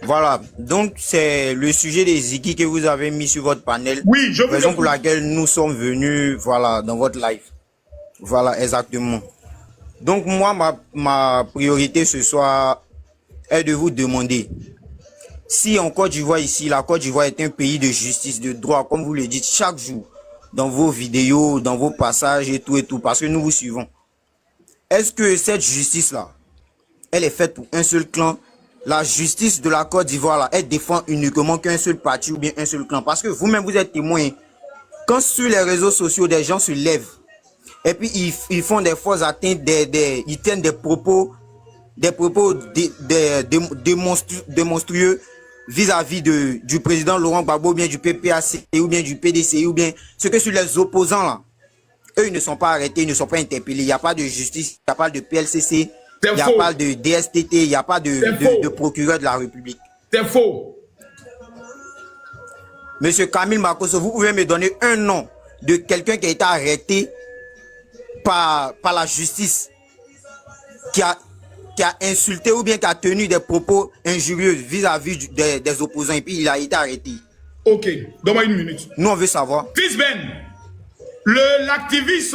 Voilà, donc c'est le sujet des Ziggy que vous avez mis sur votre panel. Oui, je vous raison pour laquelle nous sommes venus, voilà, dans votre live. Voilà, exactement. Donc moi, ma priorité ce soir est de vous demander si en Côte d'Ivoire ici, la Côte d'Ivoire est un pays de justice, de droit, comme vous le dites chaque jour, dans vos vidéos, dans vos passages et tout, parce que nous vous suivons. Est-ce que cette justice-là, elle est faite pour un seul clan? La justice de la Côte d'Ivoire, là, elle défend uniquement qu'un seul parti ou bien un seul clan. Parce que vous-même, vous êtes témoin. Quand sur les réseaux sociaux, des gens se lèvent et puis ils font des fausses atteintes, ils tiennent des propos démonstrueux vis-à-vis du président Laurent Gbagbo, ou bien du PPAC, ou bien du PDCI, ou bien ce que sur les opposants, là, eux, ils ne sont pas arrêtés, ils ne sont pas interpellés. Il n'y a pas de justice, il n'y a pas de PLCC. Il n'y a pas de DSTT, il n'y a pas de procureur de la République. C'est faux. Monsieur Kamil Makosso, vous pouvez me donner un nom de quelqu'un qui a été arrêté par la justice, qui a insulté ou bien qui a tenu des propos injurieux vis-à-vis des opposants et puis il a été arrêté. Ok, donne-moi une minute. Nous, on veut savoir. Fils Ben, l'activiste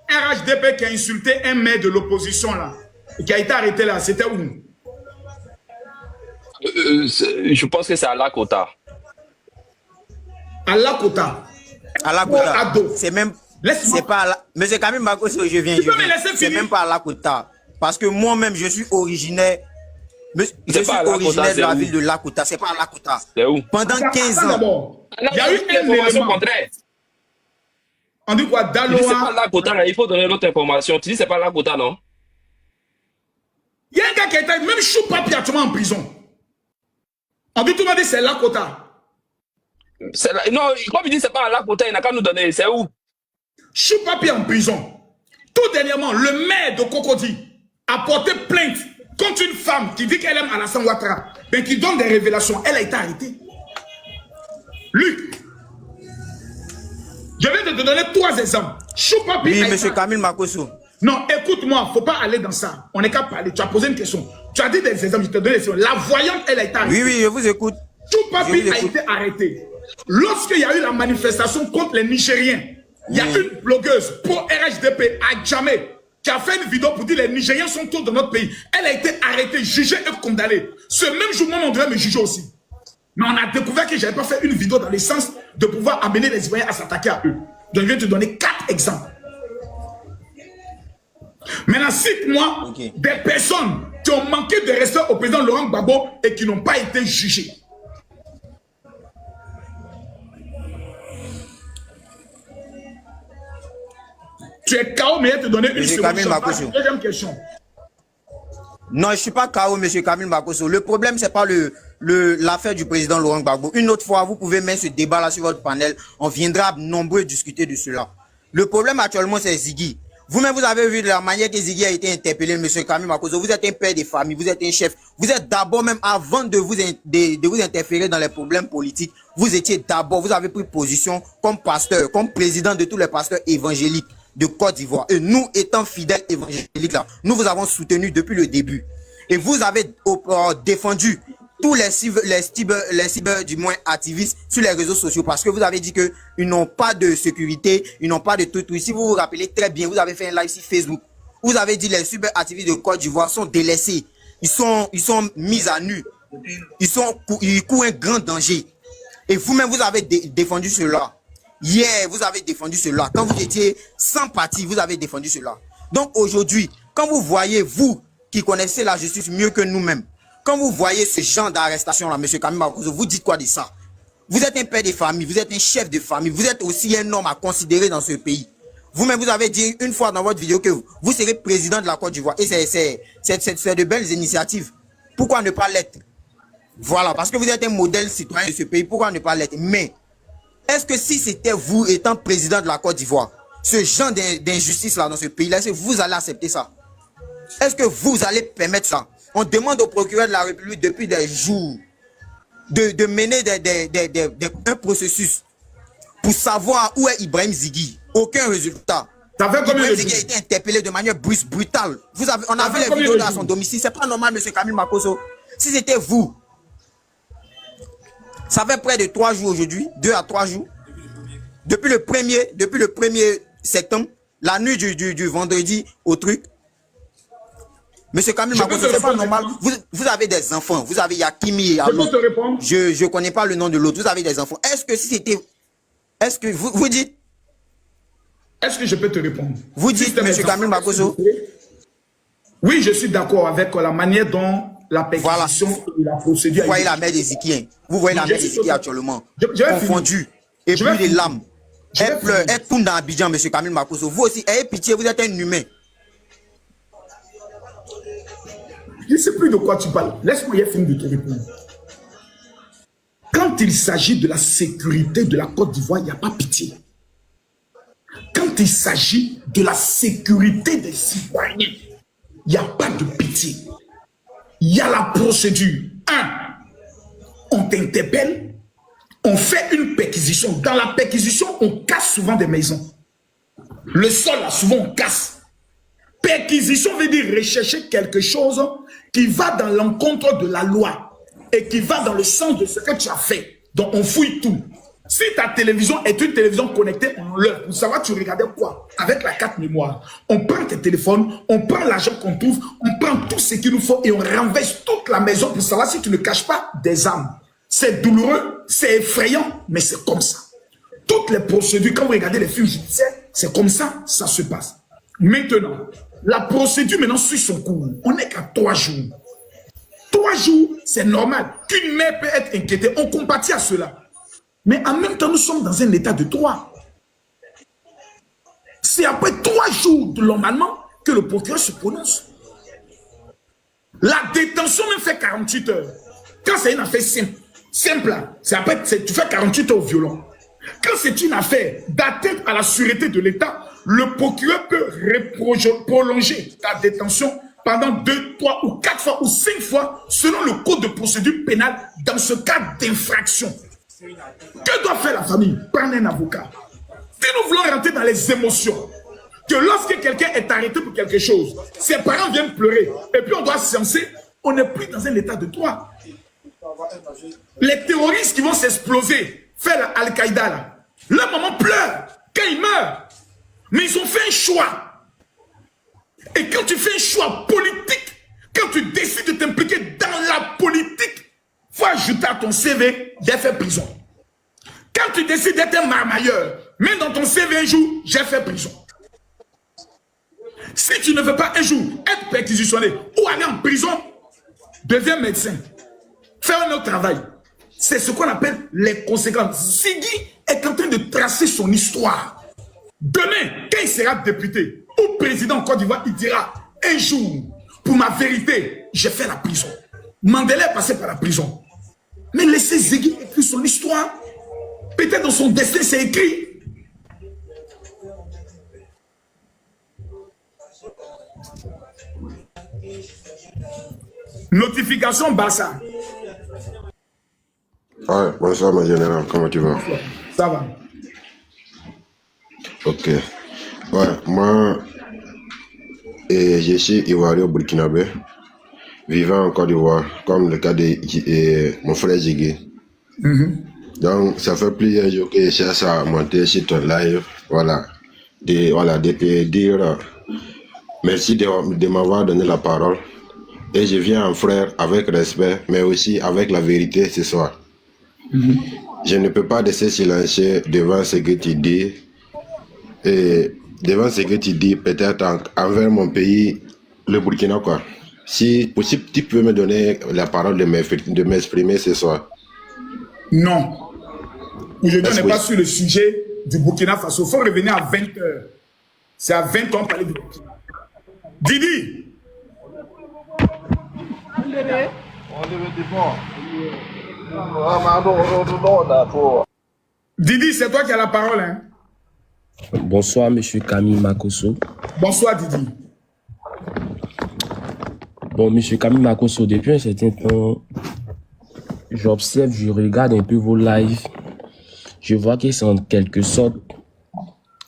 RHDP qui a insulté un maire de l'opposition là, et qui a été arrêté là, c'était où? Je pense que c'est à Lakota. À Lakota. À Lakota. C'est même. C'est pas à la... Monsieur Kamil Makosso, je viens. C'est même pas à Lakota. Parce que moi-même, je suis originaire. Je suis originaire de la ville de Lakota. C'est pas à Lakota. C'est où? Pendant 15 ans. Il y a eu un élément contraire. On dit quoi? Daloa. C'est pas Lakota, il faut donner l'autre information. Tu dis c'est pas Lakota, non? Il y a un gars qui a été, même Choupapi actuellement en prison. On dit tout le monde dit c'est Lakota. Non, comme il dit c'est pas Lakota, il n'a qu'à nous donner. C'est où? Choupapi en prison. Tout dernièrement, le maire de Cocody a porté plainte contre une femme qui dit qu'elle aime Alassane Ouattara, mais qui donne des révélations. Elle a été arrêtée. Luc, je viens de te donner 3 exemples. Choupapi. Oui, monsieur Kamil Makosso. Non, écoute-moi, il ne faut pas aller dans ça. On n'est qu'à parler. Tu as posé une question. Tu as dit des exemples, je te donne des exemples. La voyante, elle a été arrêtée. Oui, je vous écoute. Choupapi a été arrêté. Lorsqu'il y a eu la manifestation contre les Nigériens, il y a une blogueuse pour RHDP à Djamé qui a fait une vidéo pour dire que les Nigériens sont tous dans notre pays. Elle a été arrêtée, jugée et condamnée. Ce même jour, moi, on devait me juger aussi. Mais on a découvert que je n'avais pas fait une vidéo dans le sens de pouvoir amener les Ivoiriens à s'attaquer à eux. Donc, je vais te donner 4 exemples. Maintenant, cite-moi des personnes qui ont manqué de respect au président Laurent Gbagbo et qui n'ont pas été jugées. Tu es KO, mais je vais te donner une seconde. Deuxième question. Non, je ne suis pas KO, monsieur Kamil Makosso. Le problème, ce n'est pas l'affaire du président Laurent Gbagbo. Une autre fois, vous pouvez mettre ce débat là sur votre panel. On viendra nombreux discuter de cela. Le problème actuellement, c'est Ziggy. Vous-même, vous avez vu de la manière que Ziggy a été interpellé, monsieur Kamil Makosso. Vous êtes un père de famille, vous êtes un chef. Vous êtes d'abord, même avant de vous interférer dans les problèmes politiques, vous étiez d'abord, vous avez pris position comme pasteur, comme président de tous les pasteurs évangéliques de Côte d'Ivoire. Et nous, étant fidèles évangéliques là, nous vous avons soutenu depuis le début. Et vous avez défendu tous les cyber du moins activistes sur les réseaux sociaux parce que vous avez dit que ils n'ont pas de sécurité, ils n'ont pas de tout. Si vous vous rappelez très bien, vous avez fait un live sur Facebook. Vous avez dit les cyber activistes de Côte d'Ivoire sont délaissés. Ils sont mis à nu. Ils courent un grand danger. Et vous-même, vous avez défendu cela. Hier, vous avez défendu cela. Quand vous étiez sans parti, vous avez défendu cela. Donc aujourd'hui, quand vous voyez, vous qui connaissez la justice mieux que nous-mêmes, quand vous voyez ce genre d'arrestation là, monsieur Kamil Makosso, vous dites quoi de ça? Vous êtes un père de famille, vous êtes un chef de famille, vous êtes aussi un homme à considérer dans ce pays. Vous-même, vous avez dit une fois dans votre vidéo que vous serez président de la Côte d'Ivoire. Et c'est de belles initiatives. Pourquoi ne pas l'être? Voilà, parce que vous êtes un modèle citoyen de ce pays. Pourquoi ne pas l'être? Mais est-ce que si c'était vous étant président de la Côte d'Ivoire, ce genre d'injustice là dans ce pays-là, est-ce que vous allez accepter ça? Est-ce que vous allez permettre ça? On demande au procureur de la République depuis des jours de mener un processus pour savoir où est Ibrahim Ziggy. Aucun résultat. Ça fait combien de Ibrahim Zegui a jours? été interpellé de manière brutale. On a vu les combien vidéos de à son jours? domicile. C'est pas normal, monsieur Kamil Makosso. Si c'était vous, ça fait près de 3 jours aujourd'hui, 2 à 3 jours. Depuis le 1er septembre, la nuit du vendredi au truc. Monsieur Kamil Makosso, c'est pas normal. Vous avez des enfants. Vous avez Yakimi et Je peux te répondre? Je connais pas le nom de l'autre. Vous avez des enfants. Est-ce que si c'était... Est-ce que vous dites... Est-ce que je peux te répondre? Vous dites, monsieur Kamil Makosso? Oui, je suis d'accord avec la manière dont la perquisition et la procédure... Vous voyez la mère d'Ézéchiel. Vous voyez la mère d'Ézéchiel actuellement. Confondue. Et puis les larmes. Elle pleure, elle tourne dans Abidjan, monsieur Kamil Makosso. Vous aussi, ayez pitié, vous êtes un humain. Je ne sais plus de quoi tu parles. Laisse-moi y finir de te répondre. Quand il s'agit de la sécurité de la Côte d'Ivoire, il n'y a pas pitié. Quand il s'agit de la sécurité des citoyens, il n'y a pas de pitié. Il y a la procédure. 1. On t'interpelle, on fait une perquisition. Dans la perquisition, on casse souvent des maisons. Le sol, là, souvent, on casse. Perquisition veut dire rechercher quelque chose qui va dans l'encontre de la loi et qui va dans le sens de ce que tu as fait. Donc, on fouille tout. Si ta télévision est une télévision connectée, on l'heure. Pour savoir, tu regardais quoi? Avec la carte mémoire. On prend tes téléphones, on prend l'argent qu'on trouve, on prend tout ce qu'il nous faut et on renverse toute la maison pour savoir si tu ne caches pas des armes. C'est douloureux, c'est effrayant, mais c'est comme ça. Toutes les procédures, quand vous regardez les films judiciaires, c'est comme ça, ça se passe. Maintenant, la procédure maintenant suit son cours. On n'est qu'à 3 jours. 3 jours, c'est normal. Qu'une mère peut être inquiétée. On compatit à cela. Mais en même temps, nous sommes dans un état de droit. C'est après 3 jours, normalement, que le procureur se prononce. La détention même fait 48 heures. Quand c'est une affaire simple, c'est après, tu fais 48 heures au violon. Quand c'est une affaire d'atteinte à la sûreté de l'État, le procureur peut prolonger ta détention pendant 2, 3 ou 4 fois ou 5 fois selon le code de procédure pénale dans ce cas d'infraction. Que doit faire la famille? Prendre un avocat. Si nous voulons rentrer dans les émotions, que lorsque quelqu'un est arrêté pour quelque chose, ses parents viennent pleurer et puis on doit se censer, on n'est plus dans un état de droit. Les terroristes qui vont s'exploser, faire Al-Qaïda là, leur maman pleure quand ils meurent. Mais ils ont fait un choix. Et quand tu fais un choix politique, quand tu décides de t'impliquer dans la politique, il faut ajouter à ton CV j'ai fait prison. Quand tu décides d'être un marmailleur, mets dans ton CV un jour, j'ai fait prison. Si tu ne veux pas un jour être perquisitionné ou aller en prison, deviens médecin. Fais un autre travail. C'est ce qu'on appelle les conséquences. Ziggy est en train de tracer son histoire. Demain, quand il sera député ou président en Côte d'Ivoire, il dira un jour, pour ma vérité, j'ai fait la prison. Mandela est passé par la prison. Mais laissez Ziggy écrire son histoire. Peut-être dans son destin, c'est écrit. Notification Bassa. Ouais, bonsoir, mon général, comment tu vas? Ça va. Ok. Ouais, moi, je suis ivoirien burkinabé, vivant en Côte d'Ivoire, comme le cas de mon frère Ziggy. Donc, ça fait plusieurs jours que je cherche à monter sur ton live, voilà, de te dire merci de m'avoir donné la parole. Et je viens en frère avec respect, mais aussi avec la vérité ce soir. Je ne peux pas laisser silencieux devant ce que tu dis. Et devant ce que tu dis, peut-être envers mon pays, le Burkina, quoi. Si possible, tu peux me donner la parole de m'exprimer ce soir. Non. Aujourd'hui, on n'est pas sur le sujet du Burkina Faso. Il faut revenir à 20 h. C'est à 20 h on parlait du Burkina. Didi! Didi, c'est toi qui as la parole, hein? Bonsoir, monsieur Kamil Makosso. Bonsoir, Didi. Bon, monsieur Kamil Makosso, depuis un certain temps, j'observe, je regarde un peu vos lives. Je vois que c'est en quelque sorte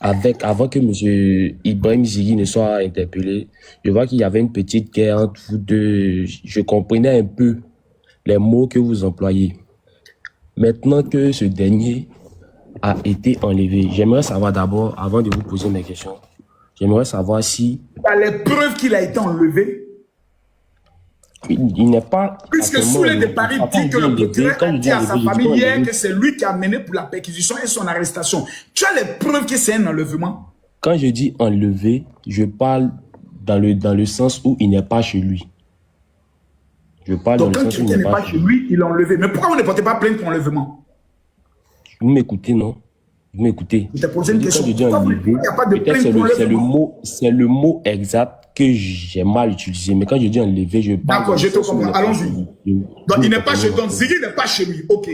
avant que M. Ibrahim Zighi ne soit interpellé, je vois qu'il y avait une petite guerre entre vous deux. Je comprenais un peu les mots que vous employez. Maintenant que ce dernier a été enlevé, j'aimerais savoir d'abord, avant de vous poser mes questions, j'aimerais savoir si... Il y a les preuves qu'il a été enlevé. Il n'est pas... Puisque Souley de Paris dit que le procureur a dit à sa famille hier que c'est lui qui a mené pour la perquisition et son arrestation. Tu as les preuves que c'est un enlèvement? Quand je dis enlevé, je parle dans le sens où il n'est pas chez lui. Je parle donc dans le quand sens où il quelqu'un n'est pas chez lui, il l'a enlevé. Mais pourquoi vous ne portez pas plainte pour enlèvement? Vous m'écoutez, non? Vous m'écoutez? Je t'ai posé une question. Quand je dis Pourquoi enlevé, il n'y a pas de peut-être plainte pour enlèvement? c'est le mot exact que j'ai mal utilisé. Mais quand je dis enlevé, je parle... D'accord, je te comprends. Allons-y. Donc il n'est pas chez donc Zighi n'est pas chez lui. Ok.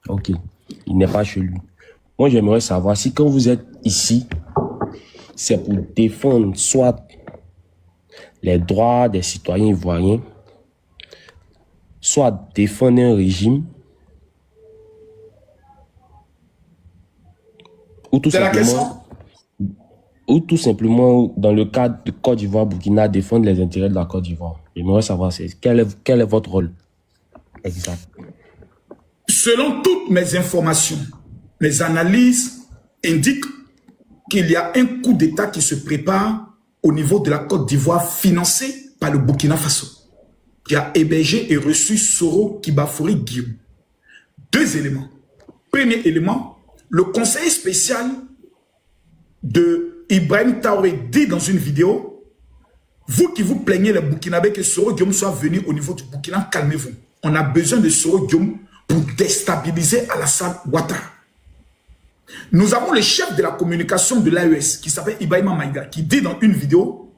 Ok. Il n'est pas chez lui. Moi, j'aimerais savoir si quand vous êtes ici, c'est pour défendre soit les droits des citoyens ivoiriens, soit défendre un régime, ou tout simplement, dans le cadre de Côte d'Ivoire, Burkina, défendre les intérêts de la Côte d'Ivoire. J'aimerais savoir quel est votre rôle exact. Selon toutes mes informations, mes analyses indiquent qu'il y a un coup d'État qui se prépare au niveau de la Côte d'Ivoire financé par le Burkina Faso, qui a hébergé et reçu Soro Kibafouri Guillaume. Deux éléments. Premier élément, le conseiller spécial de Ibrahim Traoré dit dans une vidéo, vous qui vous plaignez les Burkinabés que Soro Guillaume soit venu au niveau du Burkina, calmez-vous. On a besoin de Soro Guillaume pour déstabiliser Alassane Ouattara. Nous avons le chef de la communication de l'AES qui s'appelle Ibrahima Maïga qui dit dans une vidéo,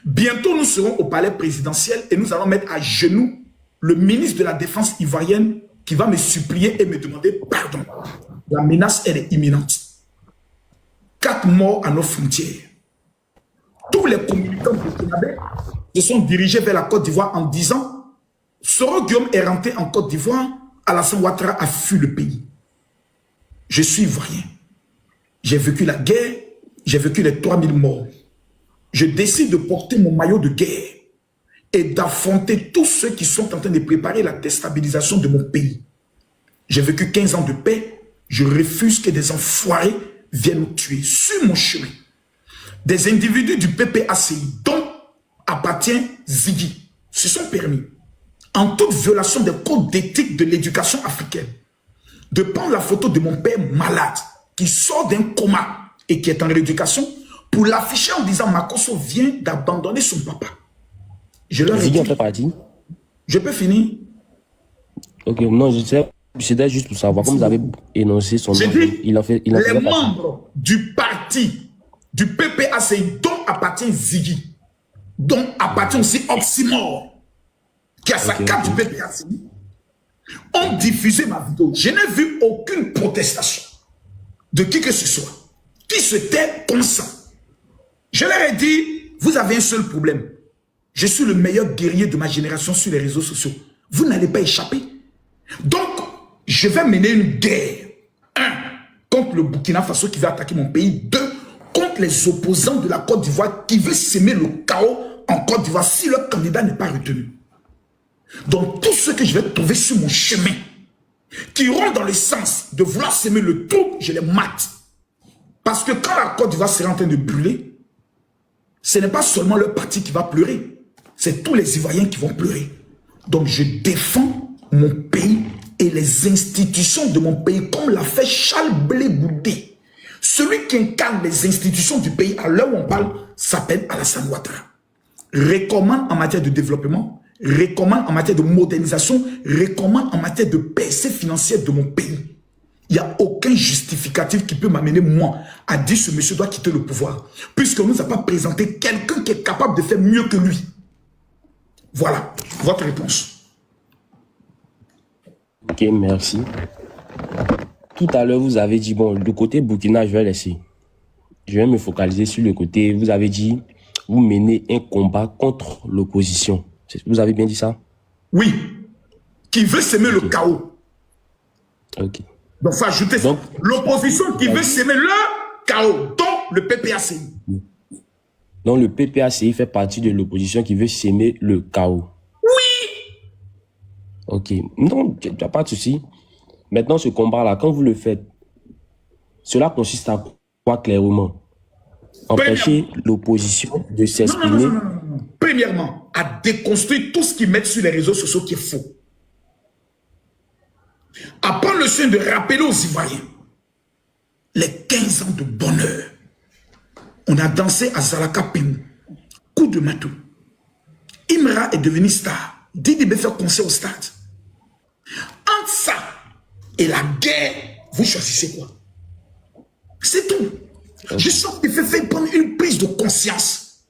bientôt nous serons au palais présidentiel et nous allons mettre à genoux le ministre de la Défense ivoirienne qui va me supplier et me demander pardon. La menace, elle est imminente. 4 morts à nos frontières. Tous les communicants burkinabés se sont dirigés vers la Côte d'Ivoire en disant Soro Guillaume est rentré en Côte d'Ivoire, Alassane Ouattara a fui le pays. Je suis ivoirien. J'ai vécu la guerre, j'ai vécu les 3000 morts. Je décide de porter mon maillot de guerre et d'affronter tous ceux qui sont en train de préparer la déstabilisation de mon pays. J'ai vécu 15 ans de paix, je refuse que des enfoirés viennent nous tuer sur mon chemin. Des individus du PPACI, dont appartient Zighi, se sont permis, en toute violation des codes d'éthique de l'éducation africaine, de prendre la photo de mon père malade, qui sort d'un coma et qui est en rééducation, pour l'afficher en disant Makosso vient d'abandonner son papa. Je leur ai dit, je peux finir? Ok, non, je sais. C'était juste pour savoir, comme vous avez énoncé son nom, les membres du parti, du PPACI, dont appartient Zighi, dont appartient aussi Oxymore, qui a sa carte du PPACI, ont diffusé ma vidéo. Je n'ai vu aucune protestation de qui que ce soit, qui se tait comme ça. Je leur ai dit, vous avez un seul problème. Je suis le meilleur guerrier de ma génération sur les réseaux sociaux. Vous n'allez pas échapper. Donc, je vais mener une guerre. 1. Contre le Burkina Faso qui veut attaquer mon pays. 2. Contre les opposants de la Côte d'Ivoire qui veulent semer le chaos en Côte d'Ivoire si leur candidat n'est pas retenu. Donc, tous ceux que je vais trouver sur mon chemin, qui iront dans le sens de vouloir semer le trouble, je les mate. Parce que quand la Côte d'Ivoire sera en train de brûler, ce n'est pas seulement leur parti qui va pleurer, c'est tous les Ivoiriens qui vont pleurer. Donc, je défends mon pays et les institutions de mon pays, comme l'a fait Charles Blé Goudé. Celui qui incarne les institutions du pays, à l'heure où on parle, s'appelle Alassane Ouattara. Recommande en matière de développement, recommande en matière de modernisation, recommande en matière de percée financière de mon pays. Il n'y a aucun justificatif qui peut m'amener, moi, à dire ce monsieur doit quitter le pouvoir, puisqu'on ne nous a pas présenté quelqu'un qui est capable de faire mieux que lui. Voilà, votre réponse. Ok, merci. Tout à l'heure, vous avez dit, bon, le côté Burkina, je vais laisser. Je vais me focaliser sur le côté, vous avez dit, vous menez un combat contre l'opposition. Vous avez bien dit ça? Oui. Qui veut semer le chaos. Ok. Donc, il faut ajouter ça. L'opposition qui veut semer le chaos. Donc, le PPACI. Donc le PPACI fait partie de l'opposition qui veut s'aimer le chaos. Oui. Ok. Non, il n'y a pas de souci. Maintenant, ce combat-là, quand vous le faites, cela consiste à quoi clairement? Empêcher l'opposition de s'exprimer. Non. Premièrement, à déconstruire tout ce qu'ils mettent sur les réseaux sociaux qui est faux. À prendre le soin de rappeler aux Ivoiriens les 15 ans de bonheur. On a dansé à Zalaka Pemou, coup de matou. Imra est devenu star. Didi B fait concert au stade. Entre ça et la guerre, vous choisissez quoi? C'est tout. Je sens qu'il fait prendre une prise de conscience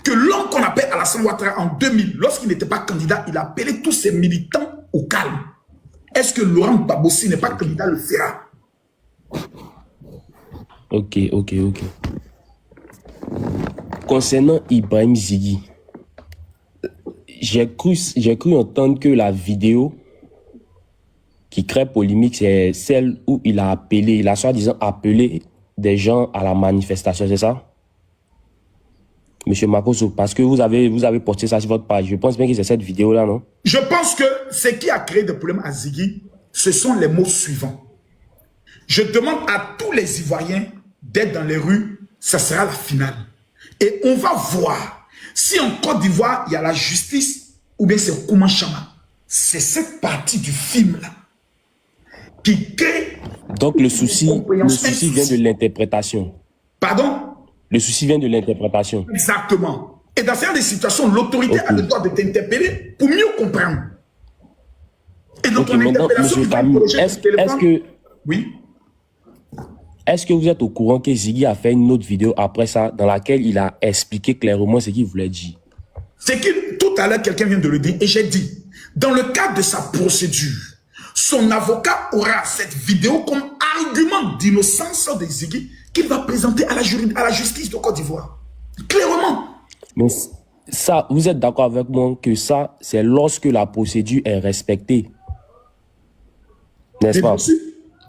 que l'homme qu'on appelle Alassane Ouattara en 2000, lorsqu'il n'était pas candidat, il a appelé tous ses militants au calme. Est-ce que Laurent Gbagbo n'est pas candidat, le fera? Ok. Concernant Ibrahim Ziggy, j'ai cru entendre que la vidéo qui crée polémique, c'est celle où il a soi-disant appelé des gens à la manifestation, c'est ça? Monsieur Makosso, parce que vous avez posté ça sur votre page. Je pense bien que c'est cette vidéo-là, non? Je pense que ce qui a créé des problèmes à Ziggy, ce sont les mots suivants. Je demande à tous les Ivoiriens d'être dans les rues, ça sera la finale. Et on va voir si en Côte d'Ivoire, il y a la justice ou bien c'est Kouman Chama. C'est cette partie du film-là qui crée... Donc le souci vient de l'interprétation. Pardon? Le souci vient de l'interprétation. Exactement. Et dans certaines situations, l'autorité a le droit de t'interpeller pour mieux comprendre. Et donc, maintenant, M. Camille, oui. Est-ce que vous êtes au courant que Ziggy a fait une autre vidéo après ça, dans laquelle il a expliqué clairement ce qu'il voulait dire? C'est que tout à l'heure, quelqu'un vient de le dire, et j'ai dit, dans le cadre de sa procédure, son avocat aura cette vidéo comme argument d'innocence de Ziggy qu'il va présenter à la justice de Côte d'Ivoire. Clairement. Mais ça, vous êtes d'accord avec moi que ça, c'est lorsque la procédure est respectée. N'est-ce pas?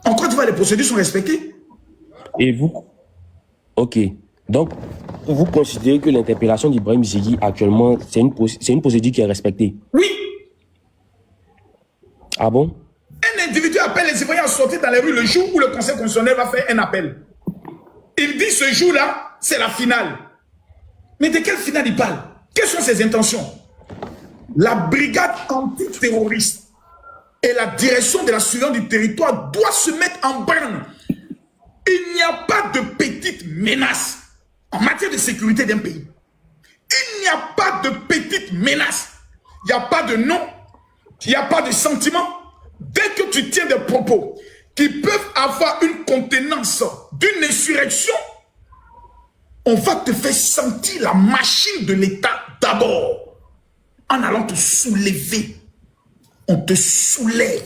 En Côte d'Ivoire, les procédures sont respectées. Et vous? Ok. Donc, vous considérez que l'interpellation d'Ibrahim Ziggy actuellement, c'est une procédure qui est respectée? Oui. Ah bon? Un individu appelle les Ivoiriens à sortir dans les rues le jour où le Conseil constitutionnel va faire un appel. Il dit ce jour-là, c'est la finale. Mais de quelle finale il parle? Quelles sont ses intentions? La brigade antiterroriste et la direction de la surveillance du territoire doit se mettre en branle. Il n'y a pas de petite menace en matière de sécurité d'un pays. Il n'y a pas de petite menace. Il n'y a pas de nom, il n'y a pas de sentiment. Dès que tu tiens des propos qui peuvent avoir une contenance d'une insurrection, on va te faire sentir la machine de l'État d'abord. En allant te soulever. On te soulève.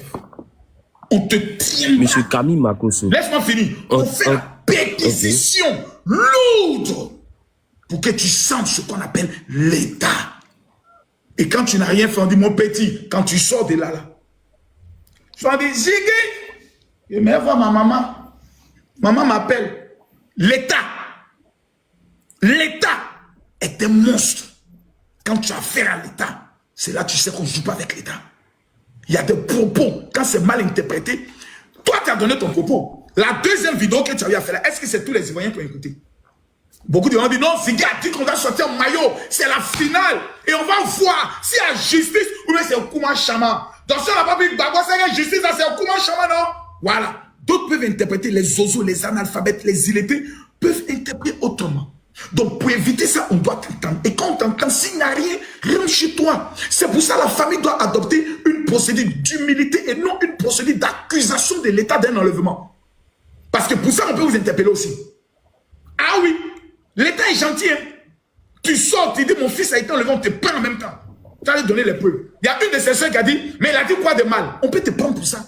On te tient. Monsieur Camille Makosso. Laisse-moi finir. On fait la perquisition lourde pour que tu sentes ce qu'on appelle l'État. Et quand tu n'as rien fait, on dit mon petit, quand tu sors de là, tu vas dire Ziggy, je vais voir ma maman. Maman m'appelle. L'État. L'État est un monstre. Quand tu as affaire à l'État, c'est là que tu sais qu'on ne joue pas avec l'État. Il y a des propos, quand c'est mal interprété, toi tu as donné ton propos. La deuxième vidéo que tu avais à faire, est-ce que c'est tous les Ivoiriens qui ont écouté? Beaucoup de gens disent non, Ziggy a dit qu'on doit sortir en maillot, c'est la finale. Et on va voir s'il y a justice ou bien c'est Kouman Chama. Dans ce la République Gbagbo, c'est la justice, c'est Kouman Chama, non? Voilà. D'autres peuvent interpréter, les zozos, les analphabètes, les illettrés peuvent interpréter autrement. Donc pour éviter ça, on doit t'entendre. Et quand on t'entend, s'il n'y a rien, rentre chez toi. C'est pour ça que la famille doit adopter une procédure d'humilité et non une procédure d'accusation de l'État d'un enlèvement. Parce que pour ça, on peut vous interpeller aussi. Ah oui, l'État est gentil. Hein? Tu sors, tu dis mon fils a été enlevé, on te prend en même temps. Tu vas lui donner les preuves. Il y a une de ses soeurs qui a dit, mais il a dit quoi de mal? On peut te prendre pour ça.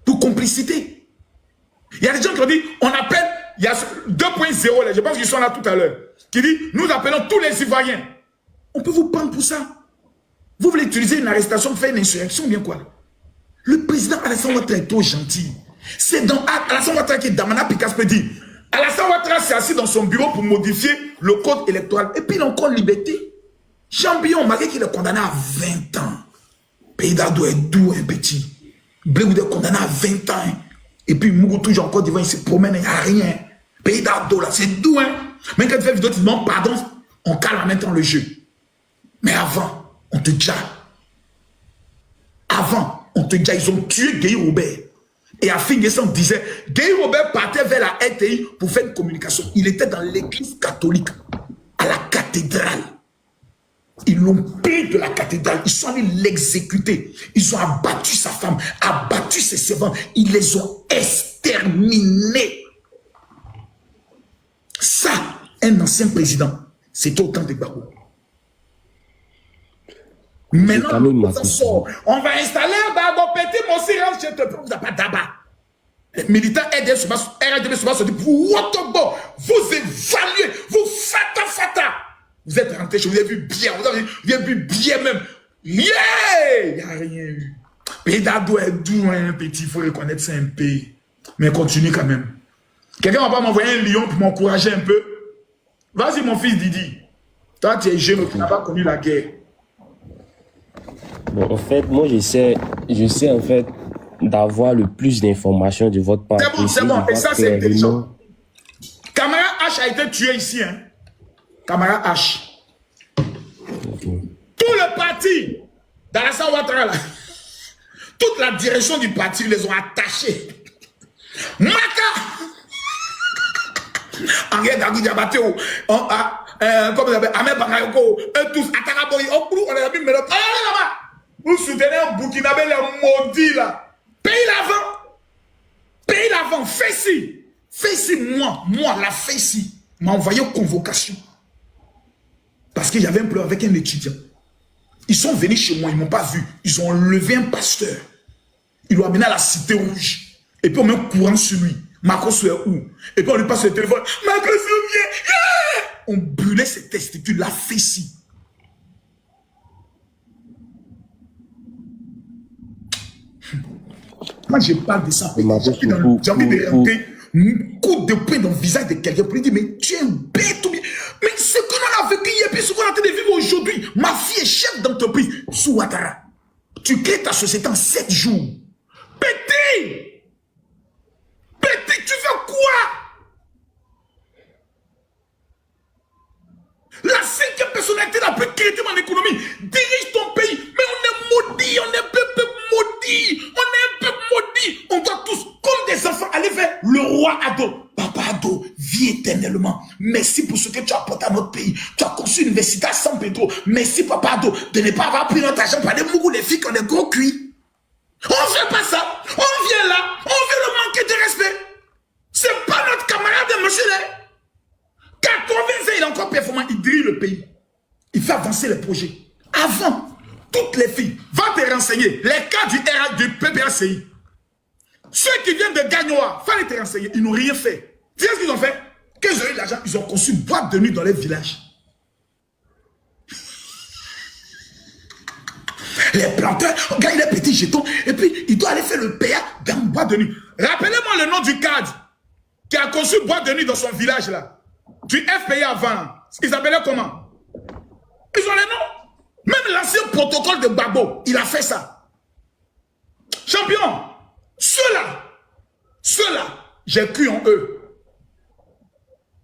Pour complicité. Il y a des gens qui ont dit, on appelle, il y a 2.0, là, je pense qu'ils sont là tout à l'heure, qui dit, nous appelons tous les Ivoiriens. On peut vous prendre pour ça. Vous voulez utiliser une arrestation pour faire une insurrection ou bien quoi? Le président Alassane Ouattara est trop gentil. C'est dans Alassane Ouattara qui Damana Picasso peut dire, Alassane Ouattara s'est assis dans son bureau pour modifier le code électoral. Et puis il a encore liberté. Champion, malgré qu'il est condamné à 20 ans. Peïdado est doux, un petit. Blé est condamné à 20 ans. Et puis Mougoutou, j'ai encore devant, il se promène, il n'y a rien. Peïdado, là, c'est doux, hein. Même quand tu fais vidéo, tu demandes pardon, on calme maintenant le jeu. Mais avant, on te dit. Avant, on te dit, ils ont tué Guy Robert. Et à Fingesson disait, Guy Robert partait vers la RTI pour faire une communication. Il était dans l'église catholique, à la cathédrale. Ils l'ont pris de la cathédrale, ils sont allés l'exécuter. Ils ont abattu sa femme, abattu ses servants. Ils les ont exterminés. Ça, un ancien président, c'était au temps de Gbagbo. Maintenant, on va installer Gbagbo Petit, mon sirène, je te prends, vous n'avez pas d'aba. Les militaires RDB se disent, vous évaluez, vous fata. Vous êtes rentré chez vous, vous avez vu bien, vous avez vu bien même. Yeah! Il n'y a rien eu. Peïdado est doux, hein, petit, il faut reconnaître, c'est un pays. Mais continue quand même. Quelqu'un va pas m'envoyer un lion pour m'encourager un peu? Vas-y, mon fils Didi. Toi, tu es jeune, tu n'as pas connu la guerre. Bon, en fait, moi, j'essaie en fait d'avoir le plus d'informations de votre part. C'est bon, et ça, c'est intelligent. Camarade H a été tué ici, hein. Camarade H. Okay. Tout le parti, d'Alassane Ouattara, là, toute la direction du parti, ils les ont attachés. Maka! Angé Gagou Diabaté, comme on appelle, Ahmed Bakayoko, eux tous, Ataraboy, on a mis, mais là, vous soutenez un Burkinabé, les maudits, là. Paye l'avant, fais ci, moi, la fais ci, m'a envoyé une convocation. Parce qu'il y avait un problème avec un étudiant. Ils sont venus chez moi, ils ne m'ont pas vu. Ils ont levé un pasteur. Ils l'ont amené à la Cité Rouge. Et puis on met un courant sur lui. Marcos est où? Et puis on lui passe le téléphone. Marcos vient. Yeah! On brûlait ses testicules, la fessie. Quand je parle de ça, j'ai envie de rentrer un coup de poing dans le visage de quelqu'un pour lui dire, mais tu es un bête ou bien. Mais ce qu'on a vécu hier, puis ce qu'on est en train de vivre aujourd'hui, ma fille est chef d'entreprise sous Ouattara. Tu crées ta société en 7 jours. Petit, tu fais quoi? La 5e personnalité la plus créative en économie dirige ton pays. Mais on est maudit, on est un peuple maudit. On doit tous, comme des enfants, aller vers le roi Ado. Papa Ado, vis éternellement. Merci pour ce que tu as apporté à notre pays. Tu as conçu une université à San Pedro. Merci, Papa Ado, de ne pas avoir pris notre argent par des mougous, les filles qui ont des gros cuits. On ne fait pas ça. On vient là, on veut le manquer de respect. C'est pas notre camarade, monsieur là. 80 ans, il est encore performant. Il dirige le pays. Il fait avancer les projets. Avant, toutes les filles, va te renseigner. Les cas du PPACI. Ceux qui viennent de Gagnoa, fallait te renseigner. Ils n'ont rien fait. Tu sais ce qu'ils ont fait? Quand ils ont eu l'argent, ils ont conçu une boîte de nuit dans les villages. Les planteurs, regarde, il est petit jeton, et puis il doit aller faire le PA dans une boîte de nuit. Rappelez-moi le nom du cadre qui a conçu une boîte de nuit dans son village là. Du FPA avant. Ils s'appelaient comment? Ils ont les noms. Même l'ancien protocole de Gbagbo, il a fait ça. Champion, ceux-là, j'ai cru en eux.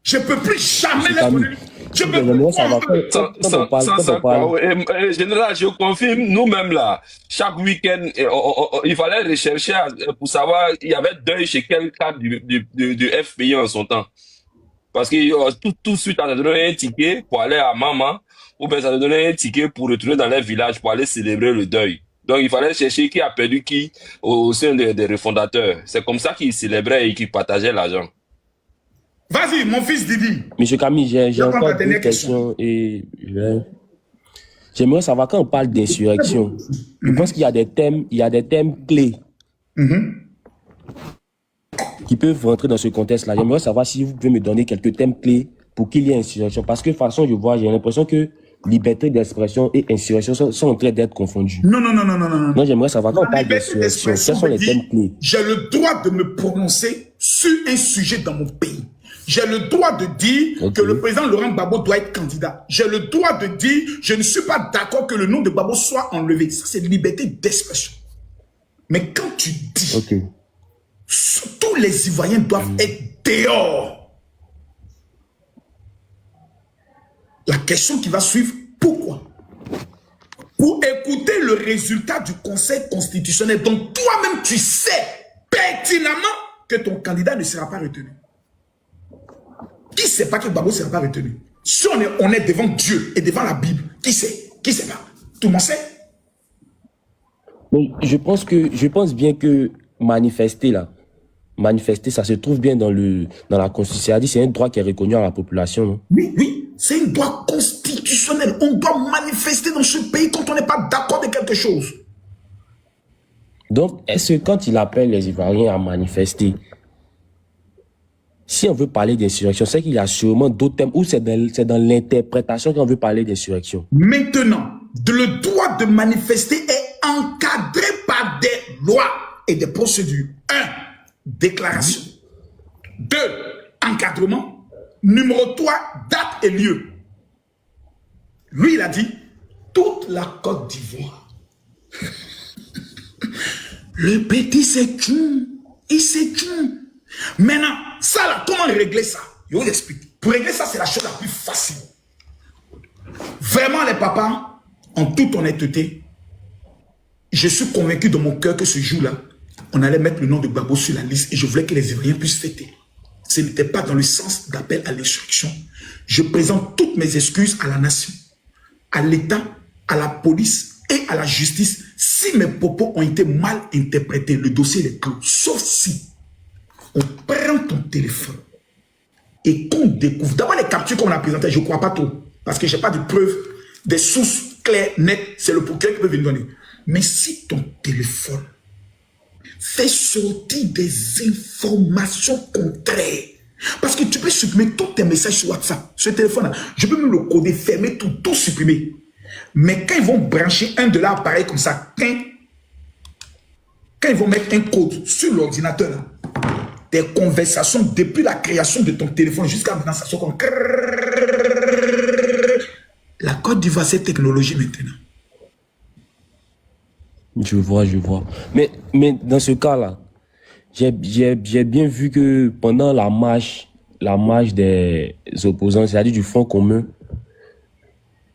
Je ne peux plus jamais les connaître. Je peux plus. Général, je confirme, nous-mêmes là, chaque week-end, il fallait rechercher pour savoir, il y avait deuil chez quel cadre du FPI en son temps. Parce que tout de suite, on a donné un ticket pour aller à Maman, ou bien ça a donné un ticket pour retourner dans les villages pour aller célébrer le deuil. Donc il fallait chercher qui a perdu qui au sein des refondateurs. C'est comme ça qu'ils célébraient et qu'ils partageaient l'argent. Vas-y, mon fils Didi. Monsieur Camille, j'ai encore une question et j'aimerais savoir quand on parle d'insurrection. Je pense qu'il y a des thèmes clés qui peuvent rentrer dans ce contexte-là. J'aimerais savoir si vous pouvez me donner quelques thèmes clés pour qu'il y ait insurrection. Parce que de toute façon, j'ai l'impression que liberté d'expression et insurrection sont en train d'être confondues. Non. Moi, j'aimerais savoir quand on parle d'insurrection, quels sont les thèmes clés? J'ai le droit de me prononcer sur un sujet dans mon pays. J'ai le droit de dire que le président Laurent Gbagbo doit être candidat. J'ai le droit de dire, je ne suis pas d'accord que le nom de Gbagbo soit enlevé. Ça, c'est liberté d'expression. Mais quand tu dis, tous les Ivoiriens doivent être dehors, la question qui va suivre, pourquoi? Pour écouter le résultat du Conseil constitutionnel. Donc toi-même, tu sais pertinemment que ton candidat ne sera pas retenu. Qui ne sait pas que Gbagbo ne sera pas retenu? Si on est devant Dieu et devant la Bible, qui sait? Qui ne sait pas? Tout le monde sait? Mais je pense bien que manifester, ça se trouve bien dans la Constitution. C'est un droit qui est reconnu à la population, non? Oui, c'est un droit constitutionnel. On doit manifester dans ce pays quand on n'est pas d'accord de quelque chose. Donc, est-ce que quand il appelle les Ivoiriens à manifester, si on veut parler d'insurrection, c'est qu'il y a sûrement d'autres thèmes, ou c'est dans l'interprétation qu'on veut parler d'insurrection? Maintenant, le droit de manifester est encadré par des lois et des procédures. 1. Déclaration. 2. Encadrement. Numéro 3. Date et lieu. Lui, il a dit, toute la Côte d'Ivoire. Le petit s'étune. Il s'étune. Maintenant, ça là, comment régler ça? Je vous explique. Pour régler ça, c'est la chose la plus facile. Vraiment, les papas, en toute honnêteté, je suis convaincu dans mon cœur que ce jour-là, on allait mettre le nom de Gbagbo sur la liste et je voulais que les Ivoiriens puissent fêter. Ce n'était pas dans le sens d'appel à l'insurrection. Je présente toutes mes excuses à la nation, à l'État, à la police et à la justice. Si mes propos ont été mal interprétés, le dossier est clos. Sauf si on prend ton téléphone et qu'on découvre. D'abord, les captures qu'on a présentées, je ne crois pas trop. Parce que je n'ai pas de preuves, des sources claires, nettes. C'est le procureur qui peut venir donner. Mais si ton téléphone fait sortir des informations contraires, parce que tu peux supprimer tous tes messages sur WhatsApp, ce téléphone-là, je peux même le coder, fermer, tout supprimer. Mais quand ils vont brancher un de leurs appareils comme ça, quand ils vont mettre un code sur l'ordinateur, là, des conversations depuis la création de ton téléphone jusqu'à maintenant, ça sort comme... La Côte d'Ivoire, c'est technologie maintenant. Je vois. Mais dans ce cas-là, j'ai bien vu que pendant la marche des opposants, c'est-à-dire du Front commun,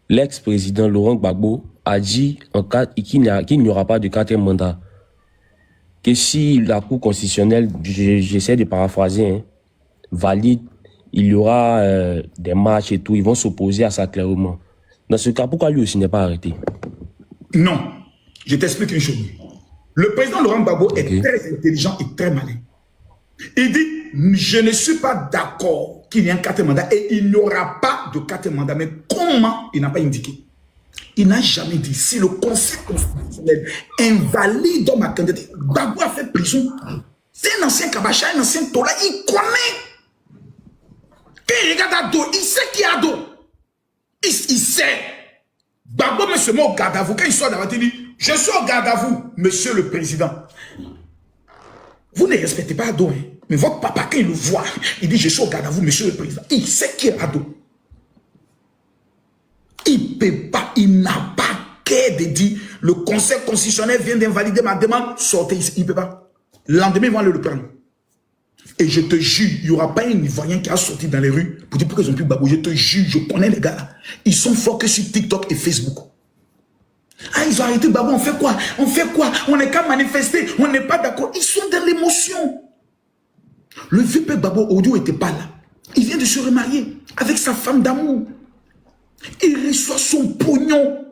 l'ex-président Laurent Gbagbo a dit qu'il n'y aura pas de 4e mandat. Que si la Cour constitutionnelle, j'essaie de paraphraser, valide, il y aura des marches et tout, ils vont s'opposer à ça clairement. Dans ce cas, pourquoi lui aussi n'est pas arrêté? Non, je t'explique une chose. Le président Laurent Gbagbo est très intelligent et très malin. Il dit, je ne suis pas d'accord qu'il y ait un 4e mandat et il n'y aura pas de 4e mandat. Mais comment il n'a pas indiqué? Il n'a jamais dit, si le Conseil constitutionnel invalide ma candidature, Gbagbo a fait prison. C'est un ancien Kabacha, un ancien Tola, il connaît. Quand il regarde Ado, il sait qui est Ado. Il sait. Gbagbo met ce mot au garde à vous. Quand il sort d'avant, il dit, je suis au garde à vous, monsieur le président. Vous ne respectez pas Ado, hein? Mais votre papa, quand il le voit, il dit, je suis au garde à vous, monsieur le président. Il sait qui est Ado. Il ne peut pas, il n'a pas qu'à de dire, le Conseil constitutionnel vient d'invalider ma demande, sortez ici. Il ne peut pas. Le lendemain, ils vont aller le prendre. Et je te jure, il n'y aura pas un Ivoirien qui a sorti dans les rues pour dire pourquoi ils ont pu Gbagbo. Je te jure, je connais les gars là. Ils sont forts que sur TikTok et Facebook. Ah, ils ont arrêté Gbagbo, on fait quoi? On fait quoi? On n'est qu'à manifester, on n'est pas d'accord. Ils sont dans l'émotion. Le vieux père Gbagbo Audio n'était pas là. Il vient de se remarier avec sa femme d'amour. Il reçoit son pognon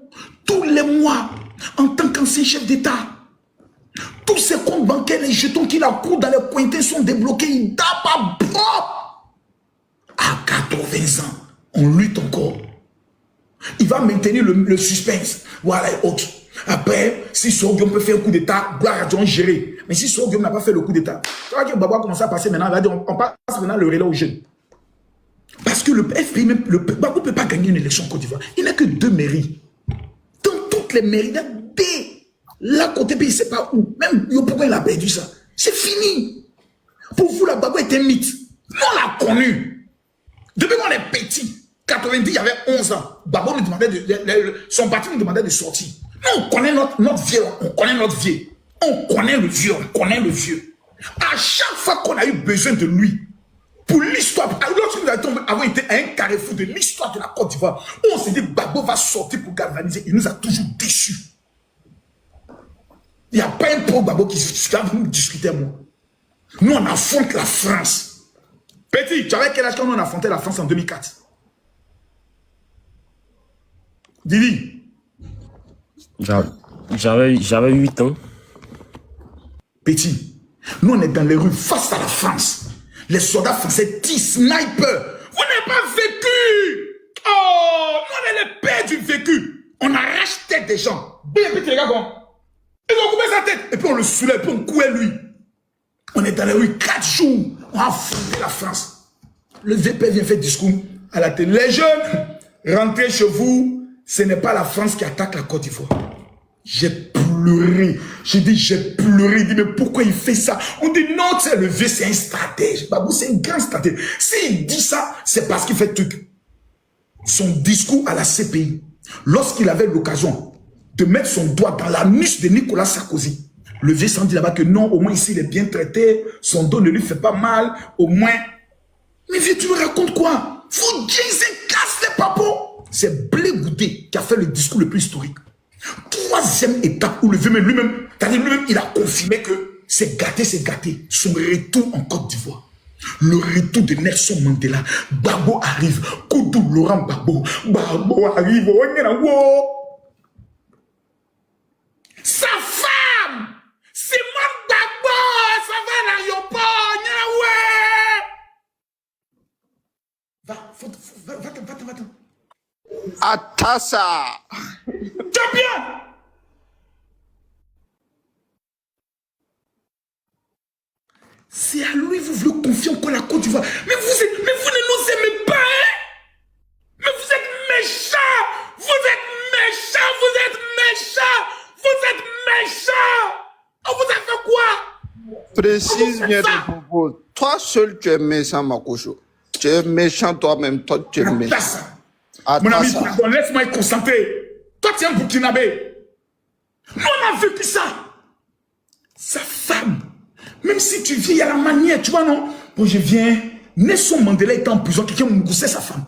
tous les mois en tant qu'ancien chef d'État. Tous ses comptes bancaires, les jetons qu'il a cours dans les pointins sont débloqués. Il tape à propre. À 80 ans, on lutte encore. Il va maintenir le suspense. Voilà et autres. Après, si Sorghum peut faire un coup d'État, gloire à Dieu, gérer. Mais si Sorghum n'a pas fait le coup d'État, tu vois que Gbagbo a commencé à passer maintenant. On passe maintenant le relais aux jeunes. Parce que le FPI, même le Gbagbo ne peut pas gagner une élection en Côte d'Ivoire. Il n'a que 2 mairies. Dans toutes les mairies, il y a des. Là, côté pays, il ne sait pas où. Même, pourquoi il a perdu ça? C'est fini. Pour vous, la Gbagbo est un mythe. Nous, on l'a connu. Depuis qu'on est petit, 90, il y avait 11 ans. Babo nous demandait son parti nous demandait de sortir. Nous, on connaît notre vieux, on connaît notre vieux. On connaît le vieux, on connaît le vieux. À chaque fois qu'on a eu besoin de lui, pour l'histoire, lorsque nous avons été à un carrefour de l'histoire de la Côte d'Ivoire, on s'est dit Babo va sortir pour galvaniser. Il nous a toujours déçus. Il n'y a pas un pro Babo qui va venir discuter avec moi. Nous, on affronte la France. Petit, tu avais quel âge quand on affrontait la France en 2004? Didi. J'avais 8 ans. Petit, nous, on est dans les rues face à la France. Les soldats français disent sniper. Vous n'avez pas vécu. Oh, nous, on est les pères du vécu. On arrache tête des gens. Bien, petit, regarde, bon. Ils ont coupé sa tête. Et puis on le soulève, puis on couait lui. On est dans les rues 4 jours. On a affronté la France. Le VP vient faire discours à la télé. Les jeunes, rentrez chez vous. Ce n'est pas la France qui attaque la Côte d'Ivoire. J'ai pleuré. J'ai dit, j'ai pleuré. Il dit, mais pourquoi il fait ça? On dit, non, c'est le vieux, c'est un stratège. Babou, c'est un grand stratège. S'il dit ça, c'est parce qu'il fait truc. Son discours à la CPI, lorsqu'il avait l'occasion de mettre son doigt dans la nuque de Nicolas Sarkozy, le vieux s'en dit là-bas que non, au moins ici, il est bien traité, son dos ne lui fait pas mal, au moins. Mais vieux, tu me racontes quoi? Vous disez, casse les papos. C'est Blé Goudé qui a fait le discours le plus historique. Troisième étape où le vieux lui-même, il a confirmé que c'est gâté, son retour en Côte d'Ivoire. Le retour de Nelson Mandela. Babo arrive. Koudou Laurent Babo. Babo arrive. Sa femme, Simone Babo, ça va à l'aéroport. Va-t'en. Atassa. Champion. C'est à lui, vous voulez confier encore la Côte d'Ivoire. Mais vous ne nous aimez pas, hein? Mais vous êtes méchants. On vous a fait quoi? Précise bien tes propos. Toi seul, tu es méchant, Makocho. Tu es méchant toi-même. Toi, tu es méchant. Mon ami, pardon, laisse-moi y concentrer. Toi, tu es un Burkinabé. Nous, on a vécu ça. Sa femme, même si tu viens, il y a la manière, tu vois, non? Bon, je viens. Nelson Mandela était en prison, quelqu'un me goussait sa femme.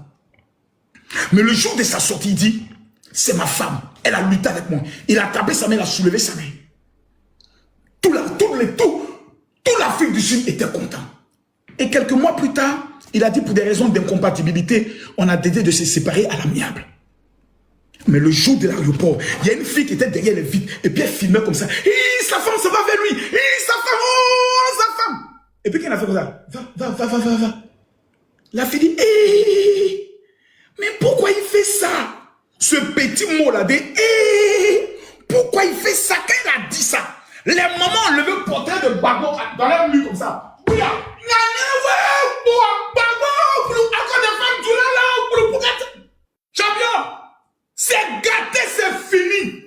Mais le jour de sa sortie, il dit, c'est ma femme. Elle a lutté avec moi. Il a tapé sa main, il a soulevé sa main. Tout l'Afrique du Sud était content. Et quelques mois plus tard, il a dit pour des raisons d'incompatibilité, on a décidé de se séparer à l'amiable. Mais le jour de l'aéroport, il y a une fille qui était derrière les vitres et puis elle filmait comme ça. Et sa femme se va vers lui. Et sa femme, oh, sa femme. Et puis qu'elle a fait comme ça. Va. La fille dit, mais pourquoi il fait ça? Ce petit mot-là dit, pourquoi il fait ça? Quand il a dit ça, les mamans ont levé le portrait de Babo dans leur nuit comme ça. Champion, c'est gâté, c'est fini.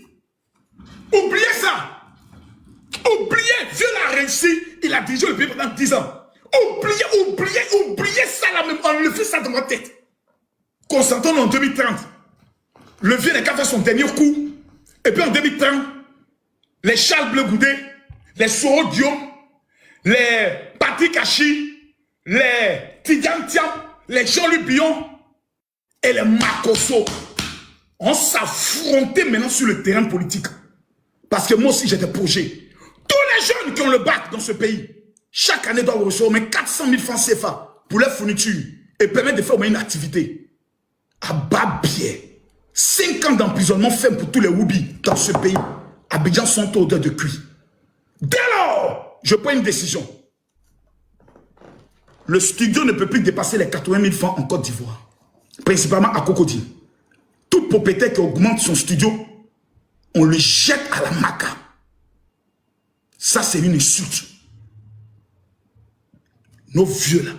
Oubliez ça. Oubliez, Dieu l'a réussi. Il a dirigé le pays pendant 10 ans. Oubliez ça là même. Enlevez ça dans votre tête. Concentrons-nous en 2030. Le vieux n'a qu'à faire son dernier coup. Et puis en 2030, les Charles Bleu Goudé, les Soro Diom, les Patrick Hachi, les Tidiane Thiam, les Jean-Luc Bion et les Makosso on s'affrontait maintenant sur le terrain politique. Parce que moi aussi j'ai des projets. Tous les jeunes qui ont le bac dans ce pays, chaque année doivent recevoir 400 000 francs CFA pour leur fourniture et permettre de faire au moins une activité. À bas biais, 5 ans d'emprisonnement ferme pour tous les Woubi dans ce pays. Abidjan sont au odeur de cuit. Dès lors, je prends une décision. Le studio ne peut plus dépasser les 80 000 francs en Côte d'Ivoire. Principalement à Cocody. Tout propriétaire qui augmente son studio, on le jette à la maca. Ça, c'est une insulte. Nos vieux, là,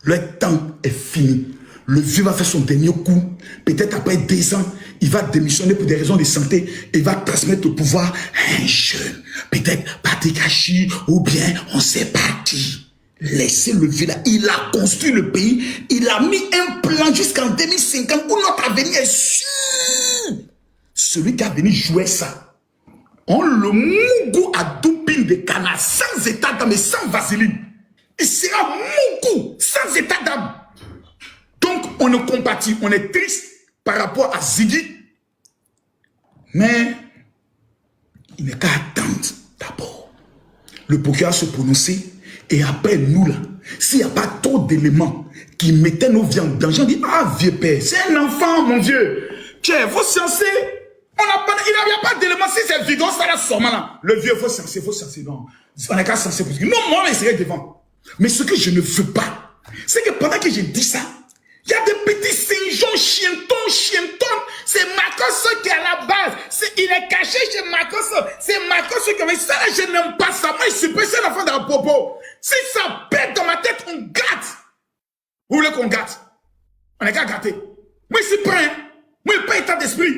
leur temps est fini. Le vieux va faire son dernier coup. Peut-être après 2 ans, il va démissionner pour des raisons de santé et va transmettre le pouvoir à un jeune. Peut-être Patrick Hachi ou bien on sait pas qui. Laissez le village. Il a construit le pays. Il a mis un plan jusqu'en 2050 où notre avenir est sûr. Celui qui a venu jouer ça, on le mougou à doupine de canard, sans état d'âme et sans vaseline. Il sera mougou, sans état d'âme. Donc, on est compatit, on est triste par rapport à Ziggy. Mais, il n'est qu'à attendre d'abord. Le procureur se prononcer. Et après, nous, là, s'il n'y a pas trop d'éléments qui mettaient nos vies en danger, on dit, ah, vieux père, c'est un enfant, mon vieux. Tiens, faut sciencer. Il n'y a pas d'éléments. Si c'est vidéo, ça là, seulement là. Le vieux, faut sciencer, non. On n'est qu'à sciencer. Non, moi, je serai devant. Mais ce que je ne veux pas, c'est que pendant que je dis ça, il y a des petits Saint-Jean, chientons. C'est Makosso qui est à la base. Il est caché chez Makosso. C'est Makosso qui a fait ça. Là, je n'aime pas ça. Moi, je suis pressé à la fin d'un popo. Si ça pète dans ma tête, on gâte. Vous voulez qu'on gâte? On est qu'à gâter. Moi, je suis prêt. Moi, je n'ai pas état d'esprit.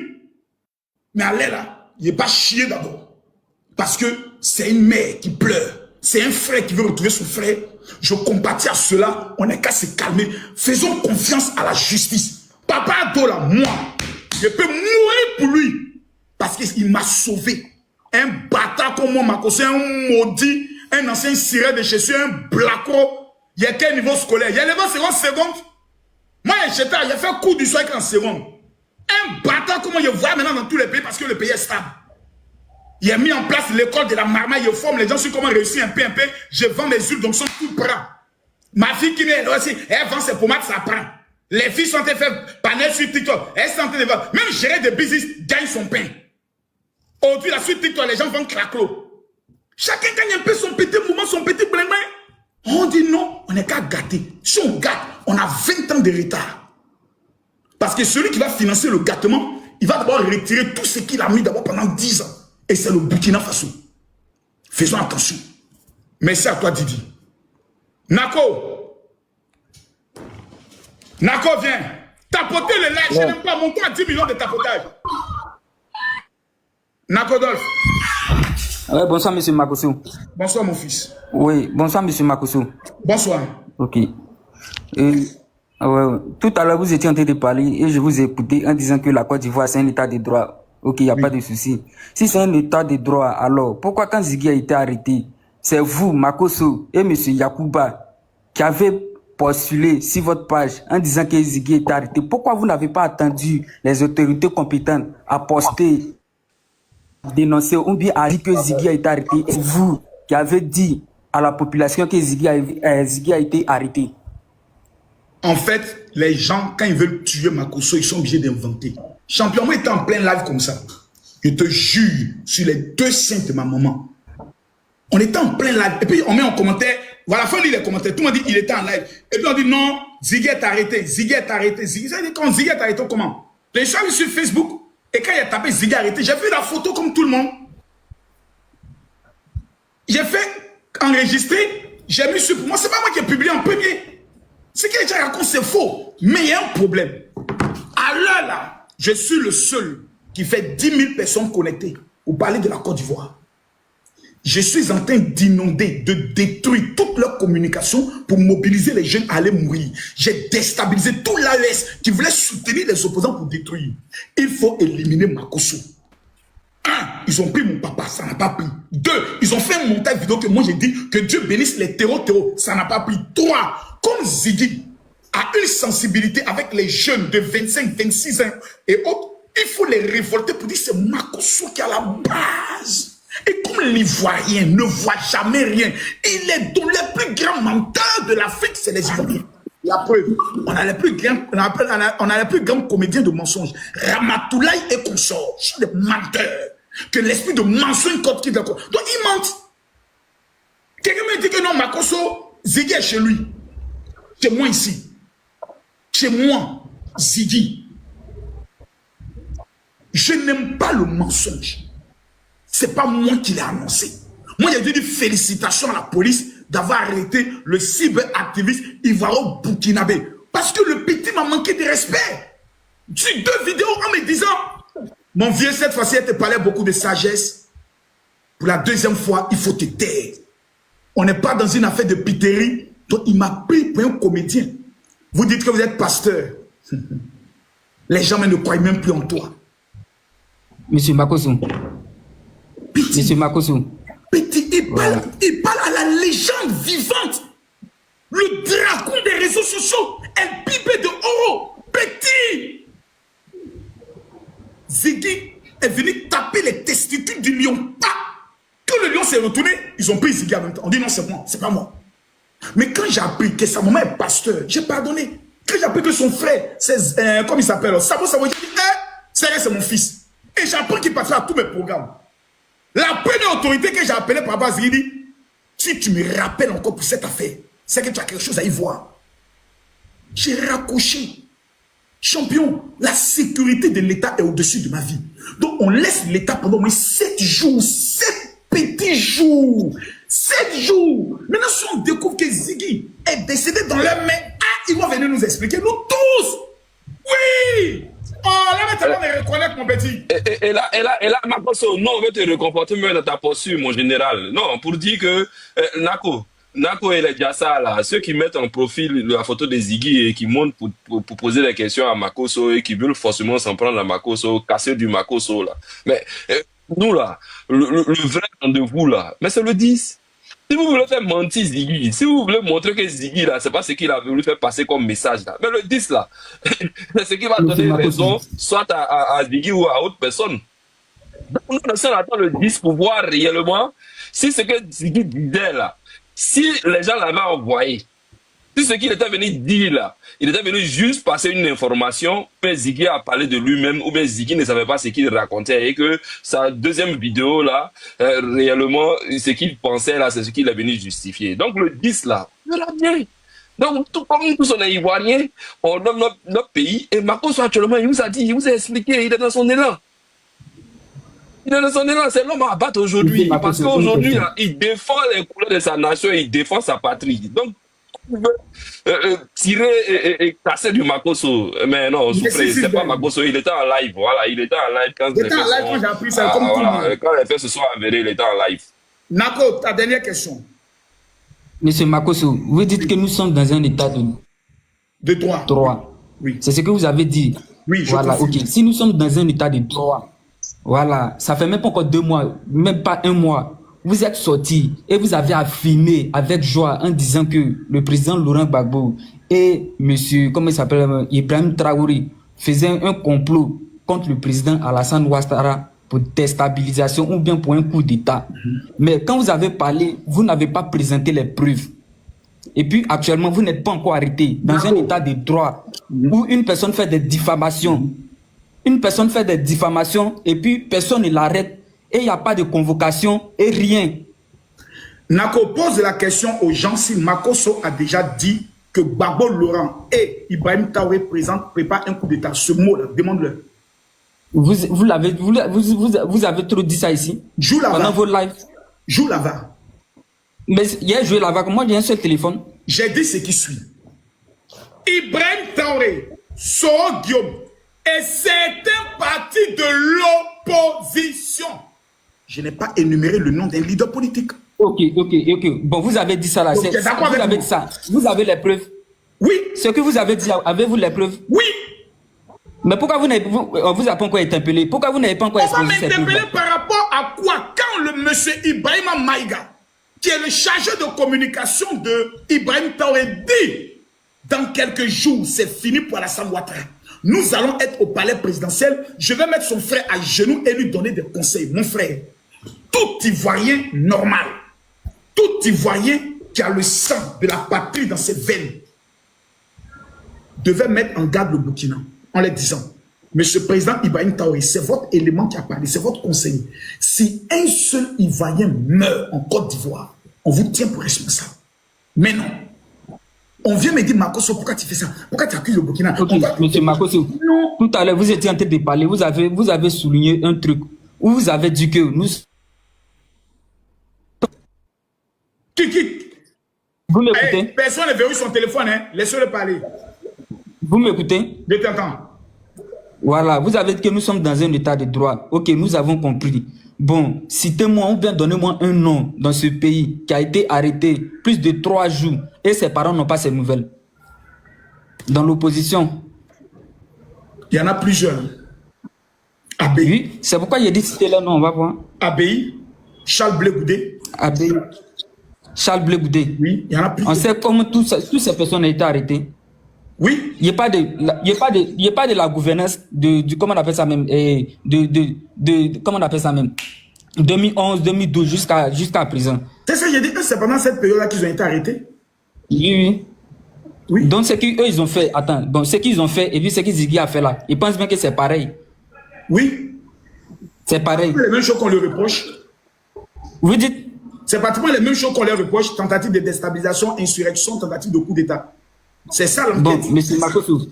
Mais allez là, il n'est pas chier d'abord. Parce que c'est une mère qui pleure. C'est un frère qui veut retrouver son frère. Je compatis à cela. On n'est qu'à se calmer. Faisons confiance à la justice. Papa Adola, moi, je peux mourir pour lui. Parce qu'il m'a sauvé. Un bâtard comme moi, Makosso, un maudit, un ancien sirène de chez un blacko. Il y a quel niveau scolaire? Il y a le seconde. Moi, j'ai fait cours du soir en seconde. Un bâtard comme moi, je vois maintenant dans tous les pays parce que le pays est stable. Il a mis en place l'école de la marmaille, il forme les gens sur comment réussir un peu. Je vends mes huiles, donc sont tout prêts. Ma fille qui est là aussi, elle vend ses pommades, ça prend. Les filles sont en train de faire panel sur TikTok. Elles sont en train de faire. Même gérer des business gagne son pain. Aujourd'hui, là, sur TikTok, les gens vendent craclo. Chacun gagne un peu son petit mouvement, son petit bling. On dit non, on n'est qu'à gâter. Si on gâte, on a 20 ans de retard. Parce que celui qui va financer le gâtement, il va d'abord retirer tout ce qu'il a mis d'abord pendant 10 ans. Et c'est le Burkina Faso. Faisons attention. Merci à toi, Didi. Nako, viens. Tapoter le live, je n'aime pas. Monter à 10 millions de tapotage. Nako Dolph. Oui, bonsoir, monsieur Makosso. Bonsoir, mon fils. Oui, bonsoir, monsieur Makosso. Bonsoir. Ok. Tout à l'heure, vous étiez en train de parler et je vous ai écouté en disant que la Côte d'Ivoire, c'est un état de droit. Ok, il n'y a pas de souci. Si c'est un état de droit, alors pourquoi quand Ziggy a été arrêté, c'est vous, Makosso et monsieur Yacouba qui avez postulé sur votre page en disant que Ziggy est arrêté? Pourquoi vous n'avez pas attendu les autorités compétentes à poster, dénoncer ou bien à dire que Ziggy a été arrêté? C'est vous qui avez dit à la population que Ziggy a été arrêté. En fait, les gens, quand ils veulent tuer Makosso, ils sont obligés d'inventer. Champion, moi, j'étais en plein live comme ça. Je te jure, sur les 2 saints de ma maman. On était en plein live. Et puis, on met en commentaire. Voilà, il faut lire les commentaires. Tout le monde dit qu'il était en live. Et puis, on dit non, Ziggy est arrêté. Ziggy est arrêté. Ziggy, ça dit quand Ziggy est arrêté, comment? Les gens sur Facebook. Et quand il a tapé Ziggy arrêté, j'ai vu la photo comme tout le monde. J'ai fait enregistrer. J'ai mis sur pour moi. C'est pas moi qui ai publié en premier. Ce qu'il a raconté, c'est faux. Mais il y a un problème. À l'heure là, je suis le seul qui fait 10 000 personnes connectées. Vous parlez de la Côte d'Ivoire. Je suis en train d'inonder, de détruire toute leur communication pour mobiliser les jeunes à aller mourir. J'ai déstabilisé tout l'AES qui voulait soutenir les opposants pour détruire. Il faut éliminer Makosso. 1, ils ont pris mon papa, ça n'a pas pris. 2, ils ont fait un montage vidéo que moi j'ai dit que Dieu bénisse les terreaux, ça n'a pas pris. 3, comme Ziggy a une sensibilité avec les jeunes de 25, 26 ans et autres, il faut les révolter pour dire c'est Makosso qui est à la base. Et comme l'Ivoirien ne voit jamais rien, il est dans les plus grands menteurs de l'Afrique, c'est les Ivoiriens. La preuve, on a les plus grands comédiens de mensonges. Ramatoulaye et consorts sont des menteurs. Que l'esprit de mensonge code qui d'accord. Donc ils mentent. Quelqu'un me dit que non, Makosso, Ziggy est chez lui. Chez moi ici. Chez moi, Ziggy. Je n'aime pas le mensonge. C'est pas moi qui l'ai annoncé. Moi, j'ai dit félicitations à la police d'avoir arrêté le cyberactiviste ivoiro-burkinabé. Parce que le petit m'a manqué de respect. Sur 2 vidéos en me disant, mon vieux, cette fois-ci, elle te parlait beaucoup de sagesse. Pour la 2e fois, il faut te taire. On n'est pas dans une affaire de piterie. Donc, il m'a pris pour un comédien. Vous dites que vous êtes pasteur. Les gens ne croient même plus en toi. Monsieur Makoso. Petit, Monsieur Makoso. petit, il parle à la légende vivante. Le dragon des réseaux sociaux. Elle pipait de oro. Petit. Ziggy est venu taper les testicules du lion. Quand le lion s'est retourné, ils ont pris Ziggy en même temps. On dit non, c'est moi, c'est pas moi. Mais quand j'ai appris que sa maman est pasteur, j'ai pardonné. Quand j'ai appris que son frère, c'est, comment il s'appelle, Sabo, j'ai dit, c'est mon fils. Et j'ai appris qu'il passait à tous mes programmes. La première autorité que j'ai appelée par rapport à Ziggy dit, si tu me rappelles encore pour cette affaire, c'est que tu as quelque chose à y voir. J'ai raccroché. Champion, la sécurité de l'État est au-dessus de ma vie. Donc on laisse l'État pendant au moins 7 jours, 7 petits jours. 7 jours. Maintenant, si on découvre que Ziggy est décédé dans leurs mains, ils vont venir nous expliquer, nous tous. Oui. Oh, là maintenant, on reconnaître mon petit. Et là, Makoso, non, on veut te réconforter même dans ta posture, mon général. Non, pour dire que Nako et les Diassa, là, ceux qui mettent en profil la photo de Ziggy et qui montent pour poser des questions à Makoso et qui veulent forcément s'en prendre à Makoso, casser du Makoso, là. Mais nous, là, le vrai rendez-vous, là, mais c'est le 10. Si vous voulez faire mentir Ziggy, si vous voulez montrer que Ziggy, là, c'est pas ce qu'il a voulu faire passer comme message, là. Mais le 10, là, c'est ce qui va donner raison, soit à Ziggy ou à autre personne. Donc, nous, on attend le 10 pour voir réellement si ce que Ziggy disait, là, si les gens l'avaient envoyé, si ce qu'il était venu dire là, il était venu juste passer une information, mais Ziggy a parlé de lui-même, ou bien Ziggy ne savait pas ce qu'il racontait, et que sa deuxième vidéo là, réellement, ce qu'il pensait là, c'est ce qu'il est venu justifier. Donc le 10 là, on verra bien. Donc tout comme nous tous on est ivoiriens, on nomme notre pays, et Makoso actuellement, il vous a dit, il vous a expliqué, il est dans son élan. Il est dans son élan, c'est l'homme à battre aujourd'hui, parce qu'aujourd'hui, il défend les couleurs de sa nation, il défend sa patrie. Donc, on veut tirer et casser du Makoso. Mais non, c'est pas Makoso, il était en live. Voilà, il était en live quand j'ai appris ça. Comme voilà, quand les faits se sont avérés, il était en live. Nako, ta dernière question. Monsieur Makoso, vous dites que nous sommes dans un état de droit. Oui. C'est ce que vous avez dit. Oui, je voilà, ok. Si nous sommes dans un état de droit, voilà, ça fait même pas encore 2 mois, même pas 1 mois. Vous êtes sorti et vous avez affirmé avec joie en disant que le président Laurent Gbagbo et monsieur, comment il s'appelle, Ibrahim Traoré faisaient un complot contre le président Alassane Ouattara pour déstabilisation ou bien pour un coup d'État. Mais quand vous avez parlé, vous n'avez pas présenté les preuves. Et puis actuellement, vous n'êtes pas encore arrêté dans un état de droit où une personne fait des diffamations. Une personne fait des diffamations et puis personne ne l'arrête. Et il n'y a pas de convocation et rien. Nako pose la question aux gens si Makoso a déjà dit que Gbagbo Laurent et Ibrahim Traoré préparent un coup d'État. Ce mot-là, demande-le. Vous avez trop dit ça ici. Joue là-bas. Pendant vos lives. Joue là-bas. Mais hier, joué là-bas. Moi, j'ai un seul téléphone. J'ai dit ce qui suit. Ibrahim Traoré, Soro Guillaume et certains partis de l'opposition. Je n'ai pas énuméré le nom d'un leader politique. Ok. Bon, vous avez dit ça là. Okay, vous avez dit ça. Vous avez les preuves. Oui. Ce que vous avez dit, avez-vous les preuves? Oui. Mais pourquoi vous n'avez pas encore interpellé? Pourquoi vous n'avez pas encore exposé ces preuves? On va m'interpeller par rapport à quoi? Quand le monsieur Ibrahima Maïga, qui est le chargé de communication de Ibrahim Traoré, dit dans quelques jours, c'est fini pour Alassane Ouattara. Nous allons être au palais présidentiel. Je vais mettre son frère à genoux et lui donner des conseils. Mon frère, tout Ivoirien normal, tout Ivoirien qui a le sang de la patrie dans ses veines, devait mettre en garde le Burkina en leur disant, Monsieur le Président Ibrahim Traoré, c'est votre élément qui a parlé, c'est votre conseiller. Si un seul Ivoirien meurt en Côte d'Ivoire, on vous tient pour responsable. Mais non. On vient me dire, Makoso, pourquoi tu fais ça? Pourquoi tu accuses le Burkina? Ok, monsieur Makoso, tout à l'heure, vous étiez en train de parler, vous avez souligné un truc, où vous avez dit que nous... Qui? Vous m'écoutez? Personne ne verrouille son téléphone, hein? Laissez-le parler. Vous m'écoutez? Je t'entends. Voilà, vous avez dit que nous sommes dans un état de droit. Ok, nous avons compris. Bon, citez-moi ou bien donnez-moi un nom dans ce pays qui a été arrêté plus de 3 jours et ses parents n'ont pas ces nouvelles. Dans l'opposition. Il y en a plusieurs. Abéi. Oui, c'est pourquoi il a dit citer leur nom, on va voir. Abéi, Charles Blé Goudé. Abéi, Charles Blé Goudé. Oui, il y en a plusieurs. On sait comment toutes ces personnes ont été arrêtées. Oui. Il n'y a pas de la gouvernance du comment on appelle ça même comment on appelle ça même 2011 2012 jusqu'à présent. C'est ça, j'ai dit que c'est pendant cette période-là qu'ils ont été arrêtés. Oui. Oui. Donc ce qu'eux ils ont fait, attends, bon, ce qu'ils ont fait et puis ce que Ziggy a fait là, ils pensent bien que c'est pareil. Oui. C'est pareil. C'est les mêmes choses qu'on leur reproche. Vous dites? C'est pratiquement les mêmes choses qu'on leur reproche, tentative de déstabilisation, insurrection, tentative de coup d'État. C'est ça l'enquête. Bon, monsieur Makosso,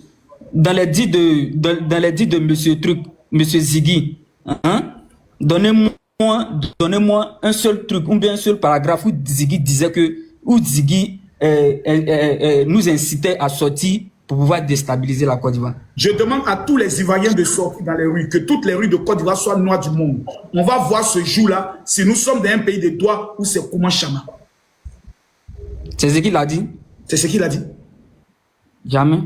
dans les dits de monsieur Truc, monsieur Ziggy, hein, donnez-moi un seul truc, ou bien un seul paragraphe où Ziggy disait que, où Ziggy nous incitait à sortir pour pouvoir déstabiliser la Côte d'Ivoire. Je demande à tous les Ivoiriens de sortir dans les rues, que toutes les rues de Côte d'Ivoire soient noires du monde. On va voir ce jour-là si nous sommes dans un pays de droit ou c'est Kouma Chama. C'est ce qu'il a dit? C'est ce qu'il a dit. Jamais.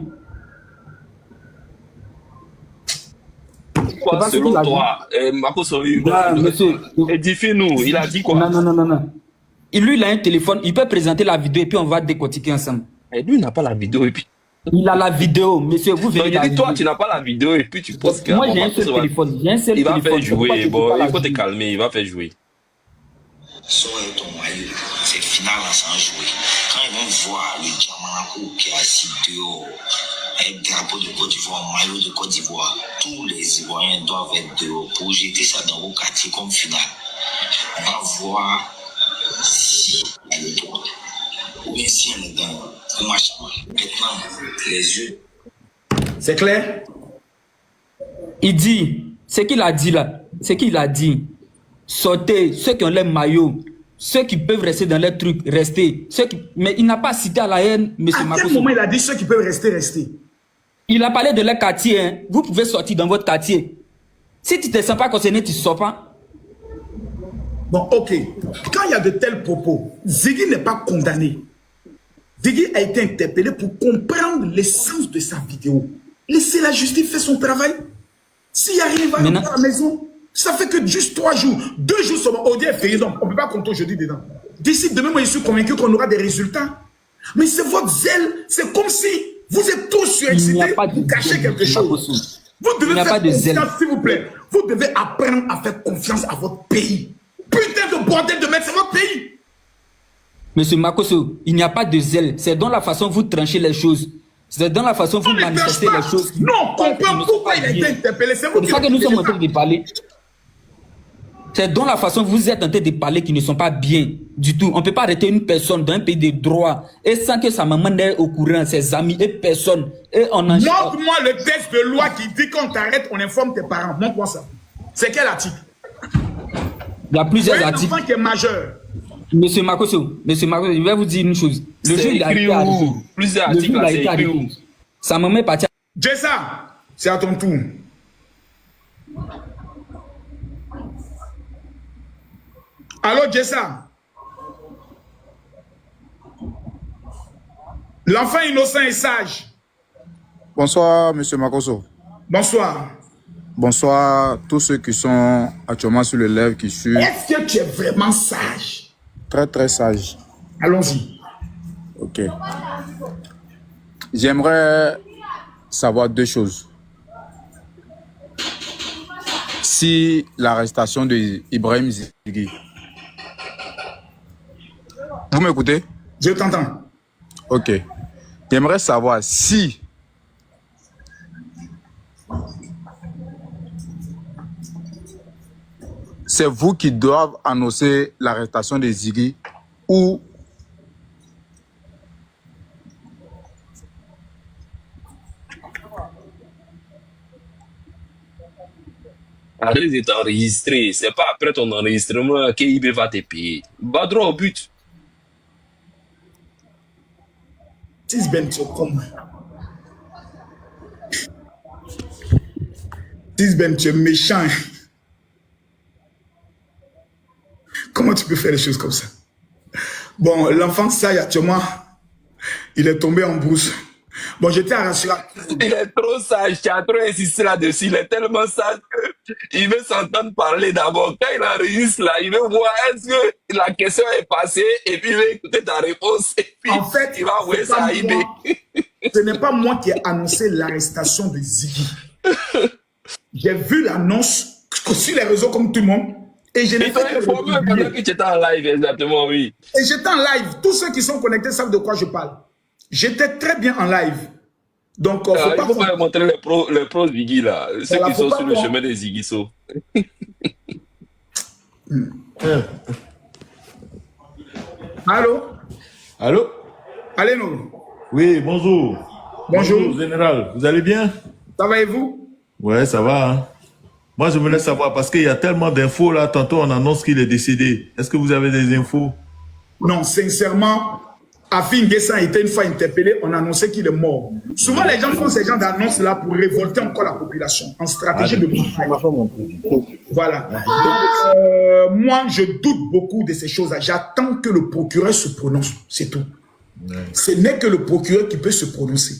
Quoi, selon toi, Makosso, monsieur, édifie-nous, il a dit quoi? Non. Et lui, il a un téléphone, il peut présenter la vidéo et puis on va décortiquer ensemble. Et lui, il n'a pas la vidéo et puis... Il a la vidéo, monsieur, vous verrez. Donc, il dit, toi, tu n'as pas la vidéo et puis tu penses que... Moi, j'ai un seul téléphone. Il va faire jouer, bon, il faut te calmer, il va faire jouer. So ton maillot, c'est final sans jouer. Quand ils vont voir le diamant qui est assis dehors, avec drapeau de Côte d'Ivoire, maillot de Côte d'Ivoire, tous les Ivoiriens doivent être dehors pour jeter ça dans vos quartiers comme final. On va voir si elle est droite ou bien si elle est dans le machin. Maintenant, les yeux. C'est clair? Il dit, ce qu'il a dit là, ce qu'il a dit, sortez, ceux qui ont les maillots, ceux qui peuvent rester dans les trucs, restez. Mais il n'a pas cité à la haine, M. Makosso. À quel moment il a dit ceux qui peuvent rester, rester? Il a parlé de leur quartier. Hein. Vous pouvez sortir dans votre quartier. Si tu ne te sens pas concerné, tu ne sors pas. Bon, ok. Quand il y a de tels propos, Ziggy n'est pas condamné. Ziggy a été interpellé pour comprendre l'essence de sa vidéo. Laissez la justice faire son travail. S'il arrive à rentrer à la maison, ça fait que juste 3 jours. 2 jours seulement. Audi est férié, donc on ne peut pas compter aujourd'hui dedans. D'ici demain, moi je suis convaincu qu'on aura des résultats. Mais c'est votre zèle. C'est comme si vous êtes tous surexcités pour cacher quelque chose. Vous devez faire confiance, s'il vous plaît. Vous devez apprendre à faire confiance à votre pays. Putain de bordel de merde, c'est votre pays. Monsieur Makosso, il n'y a pas de zèle. C'est dans la façon dont vous tranchez les choses. C'est dans la façon dont vous manifestez les choses. Non, comprends pourquoi il a été interpellé. C'est pour ça que nous sommes en train de parler. C'est dans la façon dont vous êtes en train de parler qui ne sont pas bien du tout. On ne peut pas arrêter une personne dans un pays de droit et sans que sa maman n'ait au courant, ses amis et personne. Et on en montre-moi le texte de loi qui dit qu'on t'arrête, on informe tes parents. Montre-moi ça. C'est quel article? Il y a plusieurs articles. Un enfant qui est majeur. Monsieur Makosso, je vais vous dire une chose. Le jour il a été arrêté. Plusieurs articles, c'est écrit. Sa maman est partie. Jessa, c'est à ton tour. Allô, Jessa? L'enfant innocent et sage. Bonsoir, monsieur Makosso. Bonsoir. Bonsoir tous ceux qui sont actuellement sur le live qui suivent. Est-ce que tu es vraiment sage? Très, très sage. Allons-y. Ok. J'aimerais savoir 2 choses. Si l'arrestation de Ibrahim Ziggy. Vous m'écoutez? Je t'entends. Ok. J'aimerais savoir si c'est vous qui doivent annoncer l'arrestation de Ziggy ou Arrête de t'enregistrer. C'est pas après ton enregistrement qu'IB va te payer. Va droit au but. Ben, tu es méchant. Hein. Comment tu peux faire les choses comme ça? Bon, l'enfant Saï, actuellement, il est tombé en brousse. Bon, j'étais à rassurer. Il est trop sage, tu as trop insisté là-dessus. Il est tellement sage qu'il veut s'entendre parler d'abord. Quand il enregistre là, il veut voir est-ce que la question est passée et puis il veut écouter ta réponse. Et puis En fait, il va envoyer ça à IB. Ce n'est pas moi qui ai annoncé l'arrestation de Ziggy. J'ai vu l'annonce sur les réseaux comme tout le monde. Et je n'ai Il fait t'a que informé le pendant publier. que tu étais en live, exactement, oui. Et j'étais en live. Tous ceux qui sont connectés savent de quoi je parle. J'étais très bien en live. Donc, Il ne faut pas montrer les pros Ziggy là. Ceux Voilà, qui sont faut sur pas le qu'on- chemin des Ziggy So. Allô? Allô? Allez, nous. Oui, bonjour. Bonjour. Général. Vous allez bien? Ça va et vous? Ouais, ça va. Hein? Moi, je voulais savoir, parce qu'il y a tellement d'infos là, tantôt on annonce qu'il est décédé. Est-ce que vous avez des infos? Non, sincèrement, Afin Guessan a été une fois interpellé, on a annoncé qu'il est mort. Souvent, les gens font ces genres d'annonces là pour révolter encore la population en stratégie de bataille. Voilà. Donc, moi, je doute beaucoup de ces choses-là. J'attends que le procureur se prononce, c'est tout. Ouais. Ce n'est que le procureur qui peut se prononcer.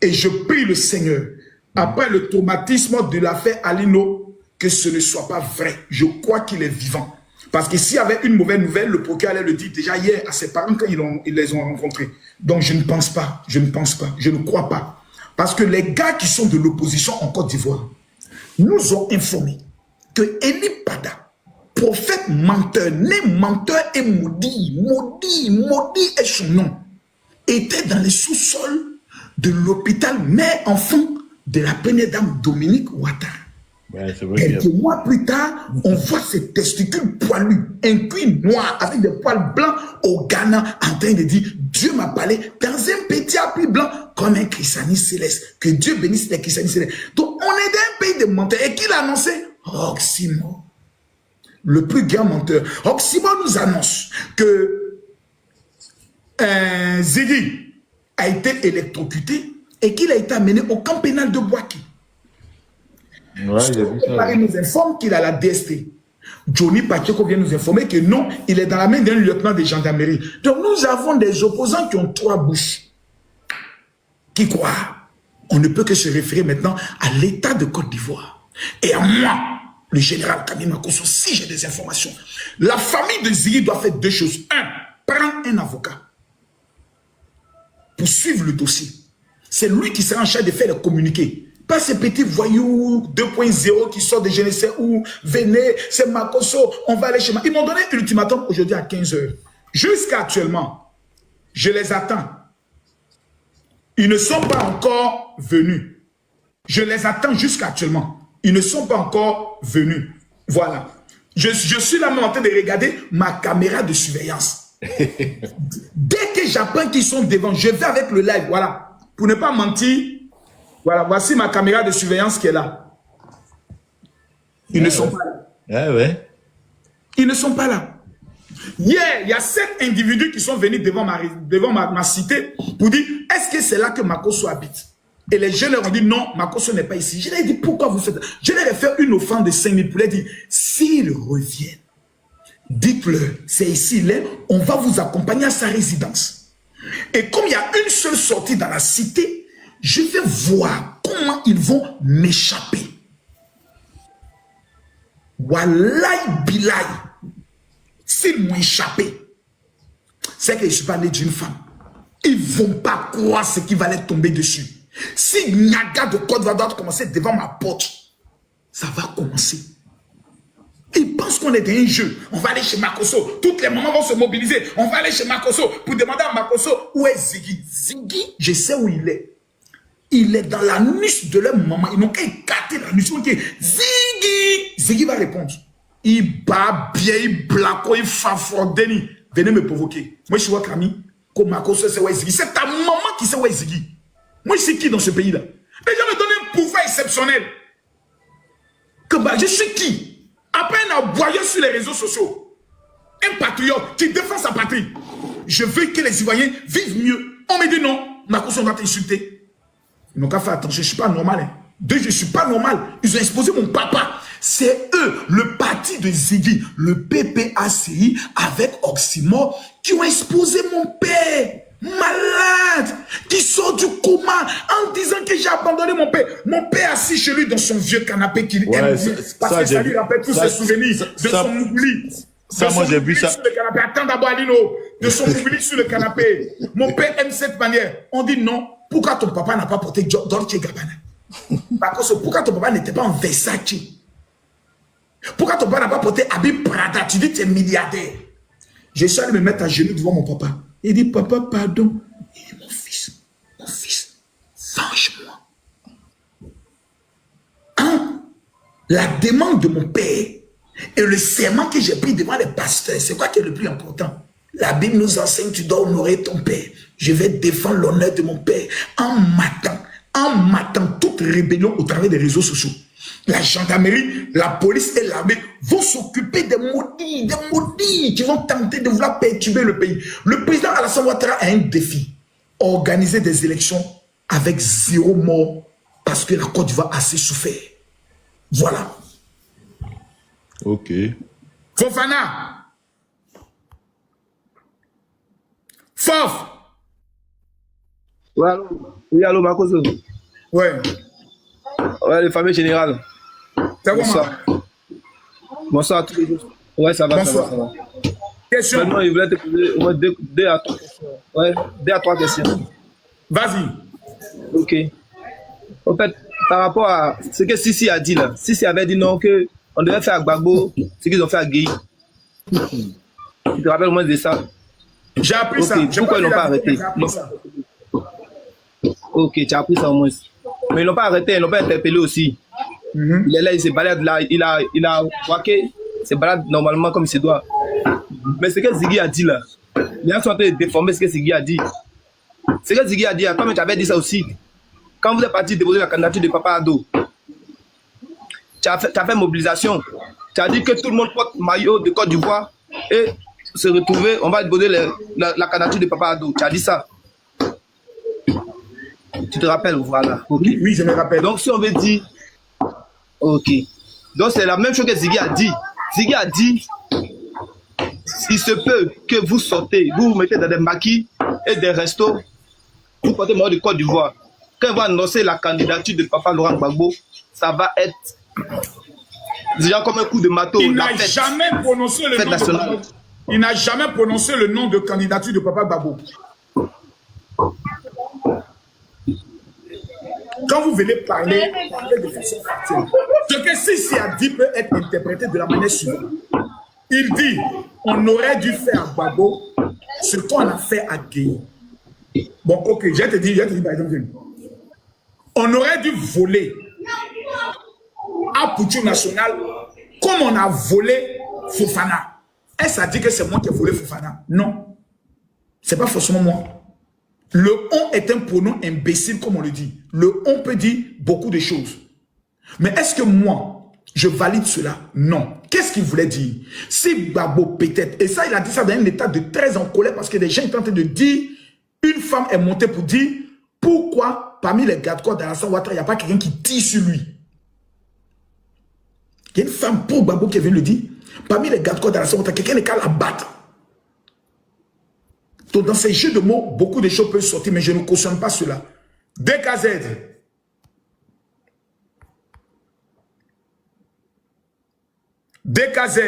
Et je prie le Seigneur, après le traumatisme de l'affaire Alino, que ce ne soit pas vrai. Je crois qu'il est vivant. Parce que s'il y avait une mauvaise nouvelle, le procureur allait le dire déjà hier à ses parents quand ils les ont rencontrés. Donc je ne pense pas, je ne crois pas. Parce que les gars qui sont de l'opposition en Côte d'Ivoire nous ont informé que Eli Pada, prophète menteur, né menteur et maudit est son nom, était dans les sous-sols de l'hôpital mère-enfant de la première dame Dominique Ouattara. Ouais, c'est vrai. Quelques mois plus tard, on voit ses testicules poilus, un cuir noir avec des poils blancs au Ghana en train de dire « Dieu m'a parlé dans un petit habit blanc comme un christianisme céleste. Que Dieu bénisse les christianistes célestes. » Donc, on est dans un pays de menteurs. Et qui l'a annoncé? Oximo, le plus grand menteur. Oximo nous annonce que Ziggy a été électrocuté et qu'il a été amené au camp pénal de Bouaki. Ouais, j'ai vu ça. Il nous informe qu'il a la DST. Johnny Pacheco vient nous informer que non, il est dans la main d'un lieutenant de gendarmerie. Donc nous avons des opposants qui ont trois bouches. Qui croient? On ne peut que se référer maintenant à l'État de Côte d'Ivoire. Et à moi, le général Kamil Makosso, si j'ai des informations. La famille de Ziggy doit faire deux choses. Un, prendre un avocat pour suivre le dossier. C'est lui qui sera en charge de faire les communiqués. Pas ces petits voyous 2.0 qui sortent de je ne sais où. Venez, c'est Makosso, on va aller chez moi. Ils m'ont donné un ultimatum aujourd'hui à 15 h. Jusqu'à actuellement, je les attends. Ils ne sont pas encore venus. Je les attends jusqu'à actuellement. Ils ne sont pas encore venus. Voilà. Je suis là en train de regarder ma caméra de surveillance. Dès que j'apprends qu'ils sont devant, je vais avec le live. Voilà. Pour ne pas mentir, voilà, voici ma caméra de surveillance qui est là. Ils ne sont pas là. Ouais. Ils ne sont pas là. Hier, il y a 7 individus qui sont venus devant ma cité pour dire, est-ce que c'est là que Makosso habite? Et les jeunes leur ont dit, non, Makosso n'est pas ici. Je leur ai dit, pourquoi vous faites ça? Je leur ai fait une offrande de 5 000 pour leur dire, s'ils reviennent, dites-leur, c'est ici, il est, on va vous accompagner à sa résidence. Et comme il y a une seule sortie dans la cité, je vais voir comment ils vont m'échapper. Wallahi billahi. S'ils m'ont échappé, c'est que je ne suis pas né d'une femme. Ils ne vont pas croire ce qui va leur tomber dessus. Si Niaga de Côte d'Ivoire doit commencer devant ma porte, ça va commencer. Ils pensent qu'on est dans un jeu. On va aller chez Makosso. Toutes les mamans vont se mobiliser. On va aller chez Makosso pour demander à Makosso où est Ziggy. Ziggy, je sais où il est. Il est dans la niche de leur maman. Ils n'ont qu'à écarter la niche. Ziggy. Ziggy va répondre. Il bat bien, il blaco, il fafrodeni. Venez me provoquer. Moi, je suis Wakami. Comme Makosso sait où est Ziggy. C'est ta maman qui sait où est Ziggy. Moi, je suis qui dans ce pays-là? Les gens me donnent un pouvoir exceptionnel. Que bah, je suis qui? Après un aboyeur sur les réseaux sociaux, un patriote qui défend sa patrie. Je veux que les Ivoiriens vivent mieux. On me dit non, Makosso va t'insulter. Ils n'ont qu'à faire attention, je ne suis pas normal. Hein. Deux, je ne suis pas normal. Ils ont exposé mon papa. C'est eux, le parti de Ziggy, le PPACI, avec Oxymore, qui ont exposé mon père. Malade, qui sort du coma en disant que j'ai abandonné mon père. Mon père assis chez lui dans son vieux canapé qu'il aime bien, parce que ça lui rappelle tous ses souvenirs de son oubli. Ça, moi j'ai vu ça. Sur le canapé. Attends d'abord, Alino, de son oubli sur le canapé. Mon père aime cette manière. On dit non. Pourquoi ton papa n'a pas porté Dolce Gabbana? Par contre, pourquoi ton papa n'était pas en Versace? Pourquoi ton papa n'a pas porté habit Prada? Tu dis que tu es milliardaire. Je suis allé me mettre à genoux devant mon papa. Il dit, papa, pardon. Il dit, mon fils, venge-moi. Hein? La demande de mon père et le serment que j'ai pris devant les pasteurs, c'est quoi qui est le plus important? La Bible nous enseigne, tu dois honorer ton père. Je vais défendre l'honneur de mon père en matant toute rébellion au travers des réseaux sociaux. La gendarmerie, la police et l'armée vont s'occuper des maudits qui vont tenter de vouloir perturber le pays. Le président Alassane Ouattara a un défi. Organiser des élections avec 0 mort parce que la Côte d'Ivoire a assez souffert. Voilà. Ok. Fofana. Fof. Oui, allô, Makoso. Ouais. Ouais, le fameux général. C'est comment? Bonsoir. Bonsoir à tous les jours. Ouais, ça va, Bonsoir. ça va. Question. Maintenant, je voulais te poser au moins deux à trois questions. Ouais, 2 à 3 questions. Vas-y. Ok. En fait, par rapport à ce que Sissi a dit là, Sissi avait dit non, qu'on devait faire à Gbagbo ce qu'ils ont fait à Guy. Tu te rappelles au moins de ça? J'ai appris ça. Pourquoi ils l'ont pas arrêté? Ok, tu as appris ça au moins. Mais ils l'ont pas arrêté, ils l'ont pas interpellé aussi. Il est là, il se balade là, il a braqué, il se balade normalement comme il se doit. Mais ce que Ziggy a dit là, les gens sont en train de déformer ce que Ziggy a dit. Ce que Ziggy a dit, comme tu avais dit ça aussi, quand vous êtes parti déposer la candidature de Papa Ado, tu as fait mobilisation. Tu as dit que tout le monde porte maillot de Côte d'Ivoire et se retrouver, on va déposer la candidature de Papa Ado. Tu as dit ça. Tu te rappelles, voilà. Okay. Oui, je me rappelle. Donc, si on veut dire... Ok. Donc, c'est la même chose que Ziggy a dit. Ziggy a dit, il se peut que vous sortez, vous vous mettez dans des maquis et des restos, vous portez le maillot de Côte d'Ivoire. Quand on va annoncer la candidature de Papa Laurent Gbagbo, ça va être déjà comme un coup de marteau. Il n'a jamais prononcé le nom nationale. de Papa. Il n'a jamais prononcé le nom de candidature de Papa Gbagbo. Quand vous venez parler de façon factuelle, ce que Sissi a dit peut être interprété de la manière suivante. Il dit, on aurait dû faire à Gbagbo ce qu'on a fait à Gueye. Bon, ok, je vais te dire par exemple, on aurait dû voler à Poutou National comme on a volé Fofana. Est-ce que ça dit que c'est moi qui ai volé Fofana? Non. C'est pas forcément moi. Le on est un pronom imbécile, comme on le dit. Le on peut dire beaucoup de choses. Mais est-ce que moi, je valide cela? Non. Qu'est-ce qu'il voulait dire? Si Gbagbo peut-être, et ça, il a dit ça dans un état de très en colère parce que des gens étaient en train de dire, une femme est montée pour dire, pourquoi parmi les gardes-corps d'Alassane Ouattara, il n'y a pas quelqu'un qui tire sur lui? Il y a une femme pour Gbagbo qui vient le dire, parmi les gardes-corps d'Alassane Ouattara, quelqu'un n'est qu'à la battre. Donc, dans ces jeux de mots, beaucoup de choses peuvent sortir, mais je ne cautionne pas cela. DKZ. DKZ.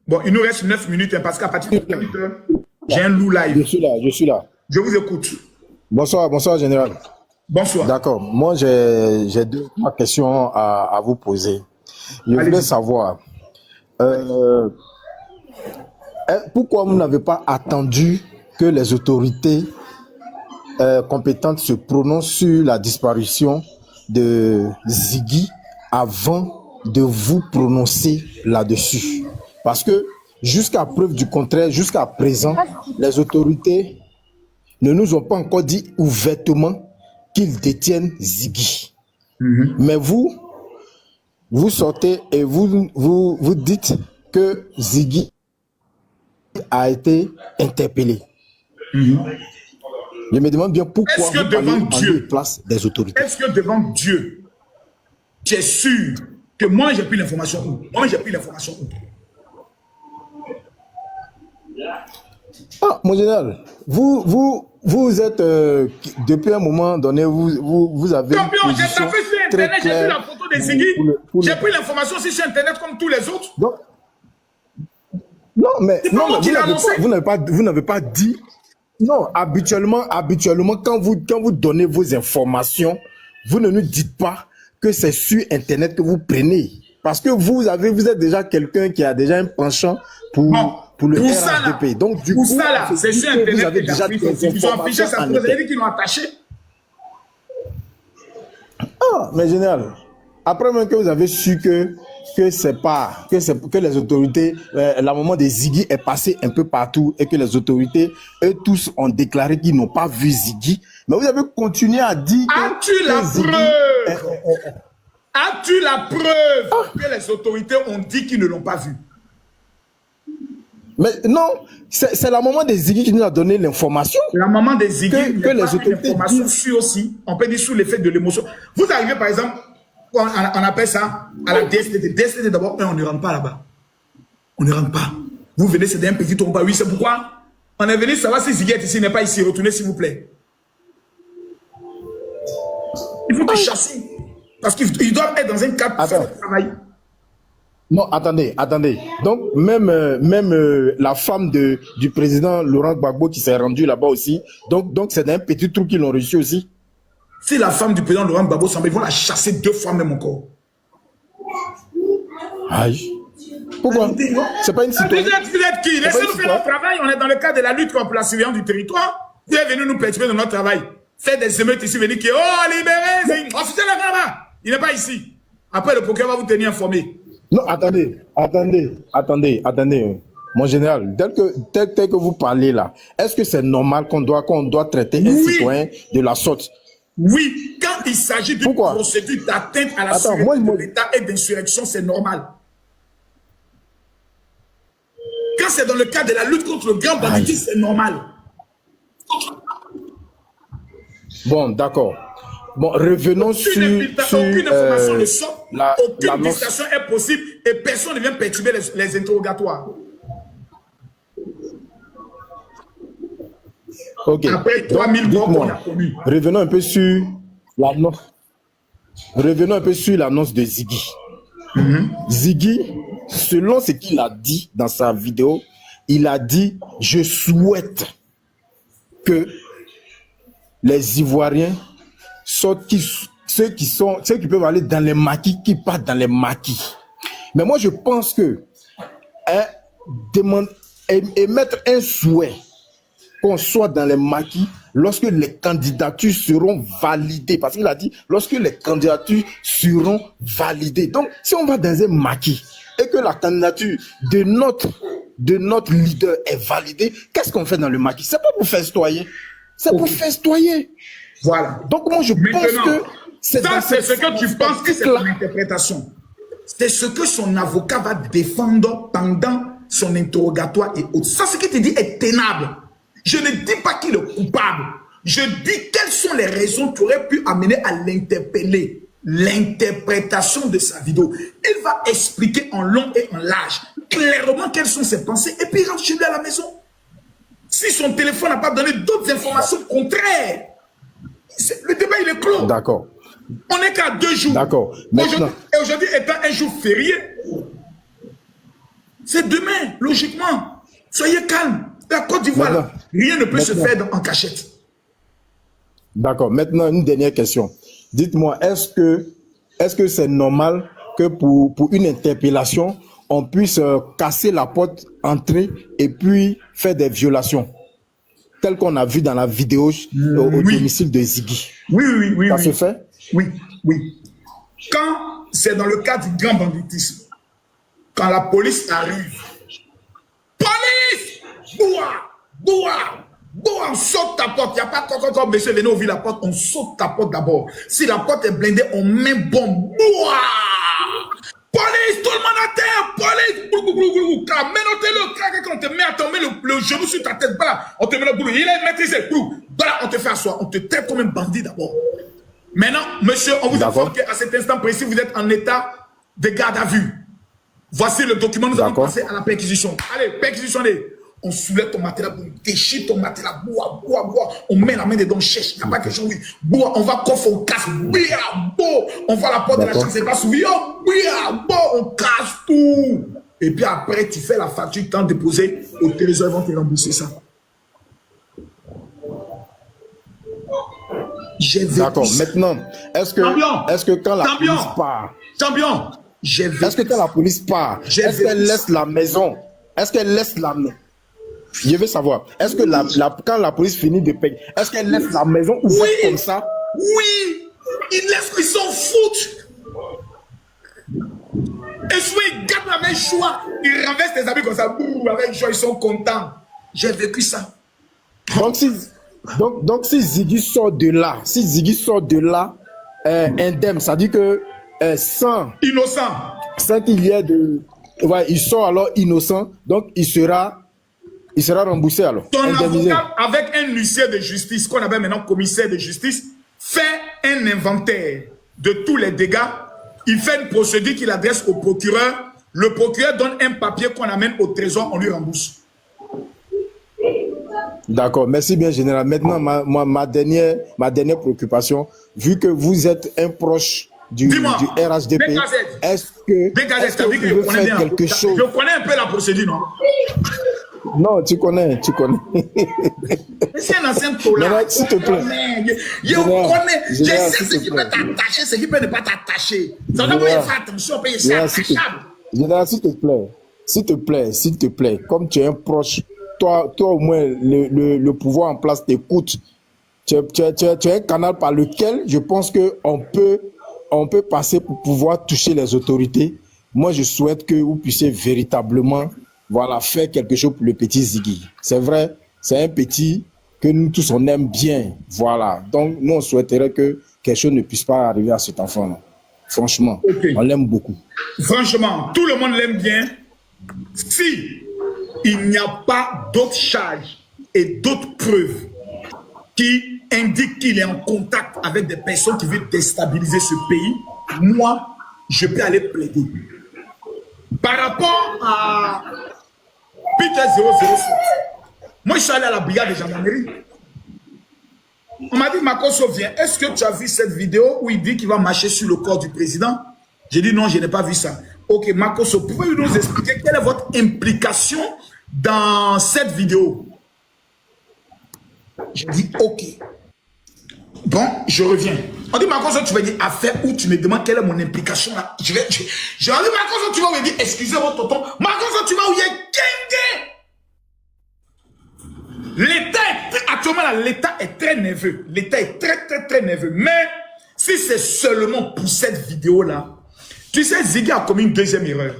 Bon, il nous reste 9 minutes, hein, parce qu'à partir de 8 heures, j'ai un loup live. Je suis là. Je vous écoute. Bonsoir, général. Bonsoir. D'accord. Moi, j'ai 2-3 questions à vous poser. Je voulais savoir... pourquoi vous n'avez pas attendu que les autorités compétentes se prononcent sur la disparition de Ziggy avant de vous prononcer là-dessus? Parce que jusqu'à preuve du contraire, jusqu'à présent, les autorités ne nous ont pas encore dit ouvertement qu'ils détiennent Ziggy. Mais vous sortez et vous dites que Ziggy a été interpellé. Je me demande bien pourquoi Est-ce que vous parlez devant en Dieu, lieu et place des autorités. est-ce que devant Dieu, tu es sûr que moi j'ai pris l'information où? Moi j'ai pris l'information où? Ah, mon général, vous êtes, depuis un moment donné, vous avez une Champion, j'ai position tapé sur très Internet, j'ai vu claire la photo de Ziggy. J'ai pris l'information aussi sur Internet comme tous les autres. Donc, non, mais, C'est pas non, moi mais qui l'ai annoncé. vous n'avez pas dit. Non, habituellement, quand vous donnez vos informations, vous ne nous dites pas que c'est sur Internet que vous prenez. Parce que vous êtes déjà quelqu'un qui a déjà un penchant pour le Pour ça, là, RHDP. Donc, du pour coup, ça, là, on se c'est dit sur que vous Internet avez que j'ai déjà appris des ça. Ils ont affiché informations ça. en Vous avez Internet. dit qu'ils l'ont attaché. Ah, mais général, après même que vous avez su que les autorités, la maman de Ziggy est passée un peu partout et que les autorités, eux tous ont déclaré qu'ils n'ont pas vu Ziggy, mais vous avez continué à dire As-tu la preuve? As-tu la preuve que les autorités ont dit qu'ils ne l'ont pas vu? Mais non, c'est la maman de Ziggy qui nous a donné l'information. La maman des Ziggy, que les autorités information disent. sur aussi, on peut dire sous l'effet de l'émotion. Vous arrivez par exemple, on appelle ça à la DSTD. DSTD d'abord, on ne rentre pas là-bas. On ne rentre pas. Vous venez, c'est un petit tomba. Oui, c'est pourquoi on est venu savoir si Ziggy est ici, n'est pas ici. Retournez s'il vous plaît. Il faut te chasser. Parce qu'ils doivent être dans un cadre pour faire le travail. Non, attendez. Donc, même la femme du président Laurent Gbagbo qui s'est rendue là-bas aussi, donc c'est un petit trou qu'ils l'ont reçu aussi. Si la femme du président Laurent Gbagbo s'en va, ils vont la chasser 2 fois même encore. Aïe. Pourquoi? C'est pas une citoyenne. Vous êtes qui? Laissez-nous faire notre travail. On est dans le cadre de la lutte contre la surveillance du territoire. Vous êtes venu nous perturber dans notre travail. Faire des émeutes ici, venir qui libérez, officiel là-bas. Il n'est pas ici. Après, le procureur va vous tenir informé. Non, attendez. Mon général, tel que vous parlez là, est-ce que c'est normal qu'on doit traiter un citoyen de la sorte? Oui, quand il s'agit d'une procédure d'atteinte à la sécurité de l'État et d'insurrection, c'est normal. Quand c'est dans le cadre de la lutte contre le grand banditisme, c'est normal. Bon, d'accord. Bon, revenons sur aucune information ne sort, aucune discussion est possible et personne ne vient perturber les interrogatoires. Ok. Après 3000 morts qu'on a connus. Revenons un peu sur l'annonce de Ziggy. Ziggy, selon ce qu'il a dit dans sa vidéo, il a dit « Je souhaite que les Ivoiriens sortent, ceux qui peuvent aller dans les maquis, qui partent dans les maquis. » Mais moi, je pense que émettre un souhait qu'on soit dans les maquis lorsque les candidatures seront validées. Parce qu'il a dit, lorsque les candidatures seront validées. Donc, si on va dans un maquis et que la candidature de notre leader est validée, qu'est-ce qu'on fait dans le maquis? C'est pas pour festoyer. C'est pour festoyer. Voilà. Donc, moi, je pense que c'est ce que tu penses que c'est ton interprétation. C'est ce que son avocat va défendre pendant son interrogatoire et autres. Ça, ce que tu dis est tenable. Je ne dis pas qu'il est coupable. Je dis quelles sont les raisons qui auraient pu amener à l'interpeller. L'interprétation de sa vidéo. Il va expliquer en long et en large, clairement quelles sont ses pensées, et puis il rentre chez lui à la maison. Si son téléphone n'a pas donné d'autres informations contraires, le débat il est clos. D'accord. On n'est qu'à 2 jours. D'accord. Et aujourd'hui étant un jour férié, c'est demain, logiquement. Soyez calme. La Côte d'Ivoire, rien ne peut se faire en cachette. D'accord. Maintenant, une dernière question. Dites-moi, est-ce que c'est normal que pour une interpellation, on puisse casser la porte, entrer et puis faire des violations, telles qu'on a vu dans la vidéo au domicile de Ziggy? Oui. Ça se fait? Oui. Quand c'est dans le cadre du grand banditisme, quand la police arrive, police! Boua, on saute ta porte. Il n'y a pas quand monsieur venez ouvrir la porte, on saute ta porte d'abord. Si la porte est blindée, on met bombe. Boua! Police, tout le monde à terre, police! Mets-le, quand on te met à tomber le genou sur ta tête, voilà, on te met le boulot. Il est maîtrisé. Voilà, on te fait asseoir. On te traite comme un bandit d'abord. Maintenant, monsieur, on vous informe qu'à cet instant précis, vous êtes en état de garde à vue. Voici le document, nous allons passer à la perquisition. Allez, perquisitionnez. On soulève ton matelas, on déchire ton matelas, bois. On met la main dedans, on cherche. Il n'y a pas question, oui. Bois, on va coffre, on casse. On voit la porte de la chambre, c'est pas souvi. On casse tout. Et puis après, tu fais la facture, tu t'en déposé au trésor, ils vont te rembourser ça. D'accord, maintenant, est-ce que quand la police part, est-ce que quand la police part, est-ce qu'elle laisse la maison? Est-ce qu'elle laisse la maison? Je veux savoir, est-ce que quand la police finit de payer, est-ce qu'elle laisse la maison ouverte comme ça? Oui, ils s'en foutent. Et soit ils gardent la même choix, ils renversent tes amis comme ça, avec joie, ils sont contents. J'ai vécu ça. Donc si Ziggy sort de là, indemne, ça dit que innocent. Sans qu'il y ait de... Ouais, il sort alors innocent, donc il sera remboursé alors. Ton avocat, avec un huissier de justice, qu'on appelle maintenant commissaire de justice, fait un inventaire de tous les dégâts. Il fait une procédure qu'il adresse au procureur. Le procureur donne un papier qu'on amène au trésor, on lui rembourse. D'accord, merci bien général. Maintenant, ma dernière préoccupation, vu que vous êtes un proche du RHDP, est-ce que vous pouvez faire quelque chose? Je connais un peu la procédure, non? Non, tu connais. C'est un ancien tola. S'il te plaît. Je connais. Je sais ce qui peut t'attacher, ce qui peut ne pas t'attacher. Ça doit faire attention, payer ça attachable. Général, s'il te plaît, comme tu es un proche, toi au moins, le pouvoir en place t'écoute. Tu es un canal par lequel je pense qu'on peut passer pour pouvoir toucher les autorités. Moi, je souhaite que vous puissiez véritablement faire quelque chose pour le petit Ziggy. C'est vrai, c'est un petit que nous tous on aime bien. Voilà. Donc, nous, on souhaiterait que quelque chose ne puisse pas arriver à cet enfant-là. Franchement, on l'aime beaucoup. Franchement, tout le monde l'aime bien. Si il n'y a pas d'autres charges et d'autres preuves qui indiquent qu'il est en contact avec des personnes qui veulent déstabiliser ce pays, moi, je peux aller plaider. Par rapport à Peter 007, moi, je suis allé à la brigade de gendarmerie. On m'a dit, Makosso, viens, est-ce que tu as vu cette vidéo où il dit qu'il va marcher sur le corps du président? J'ai dit non, je n'ai pas vu ça. Ok, Makosso, pouvez-vous nous expliquer quelle est votre implication dans cette vidéo? J'ai dit ok. Bon, je reviens. On dit, Makosso, tu vas dire affaire où tu me demandes quelle est mon implication là. Je dit, Makosso, tu vas me dire, excusez-moi, tonton. Makosso, tu vas où il y a Genge. L'État, actuellement, l'État est très nerveux. L'État est très nerveux. Mais si c'est seulement pour cette vidéo-là, tu sais, Ziggy a commis une deuxième erreur.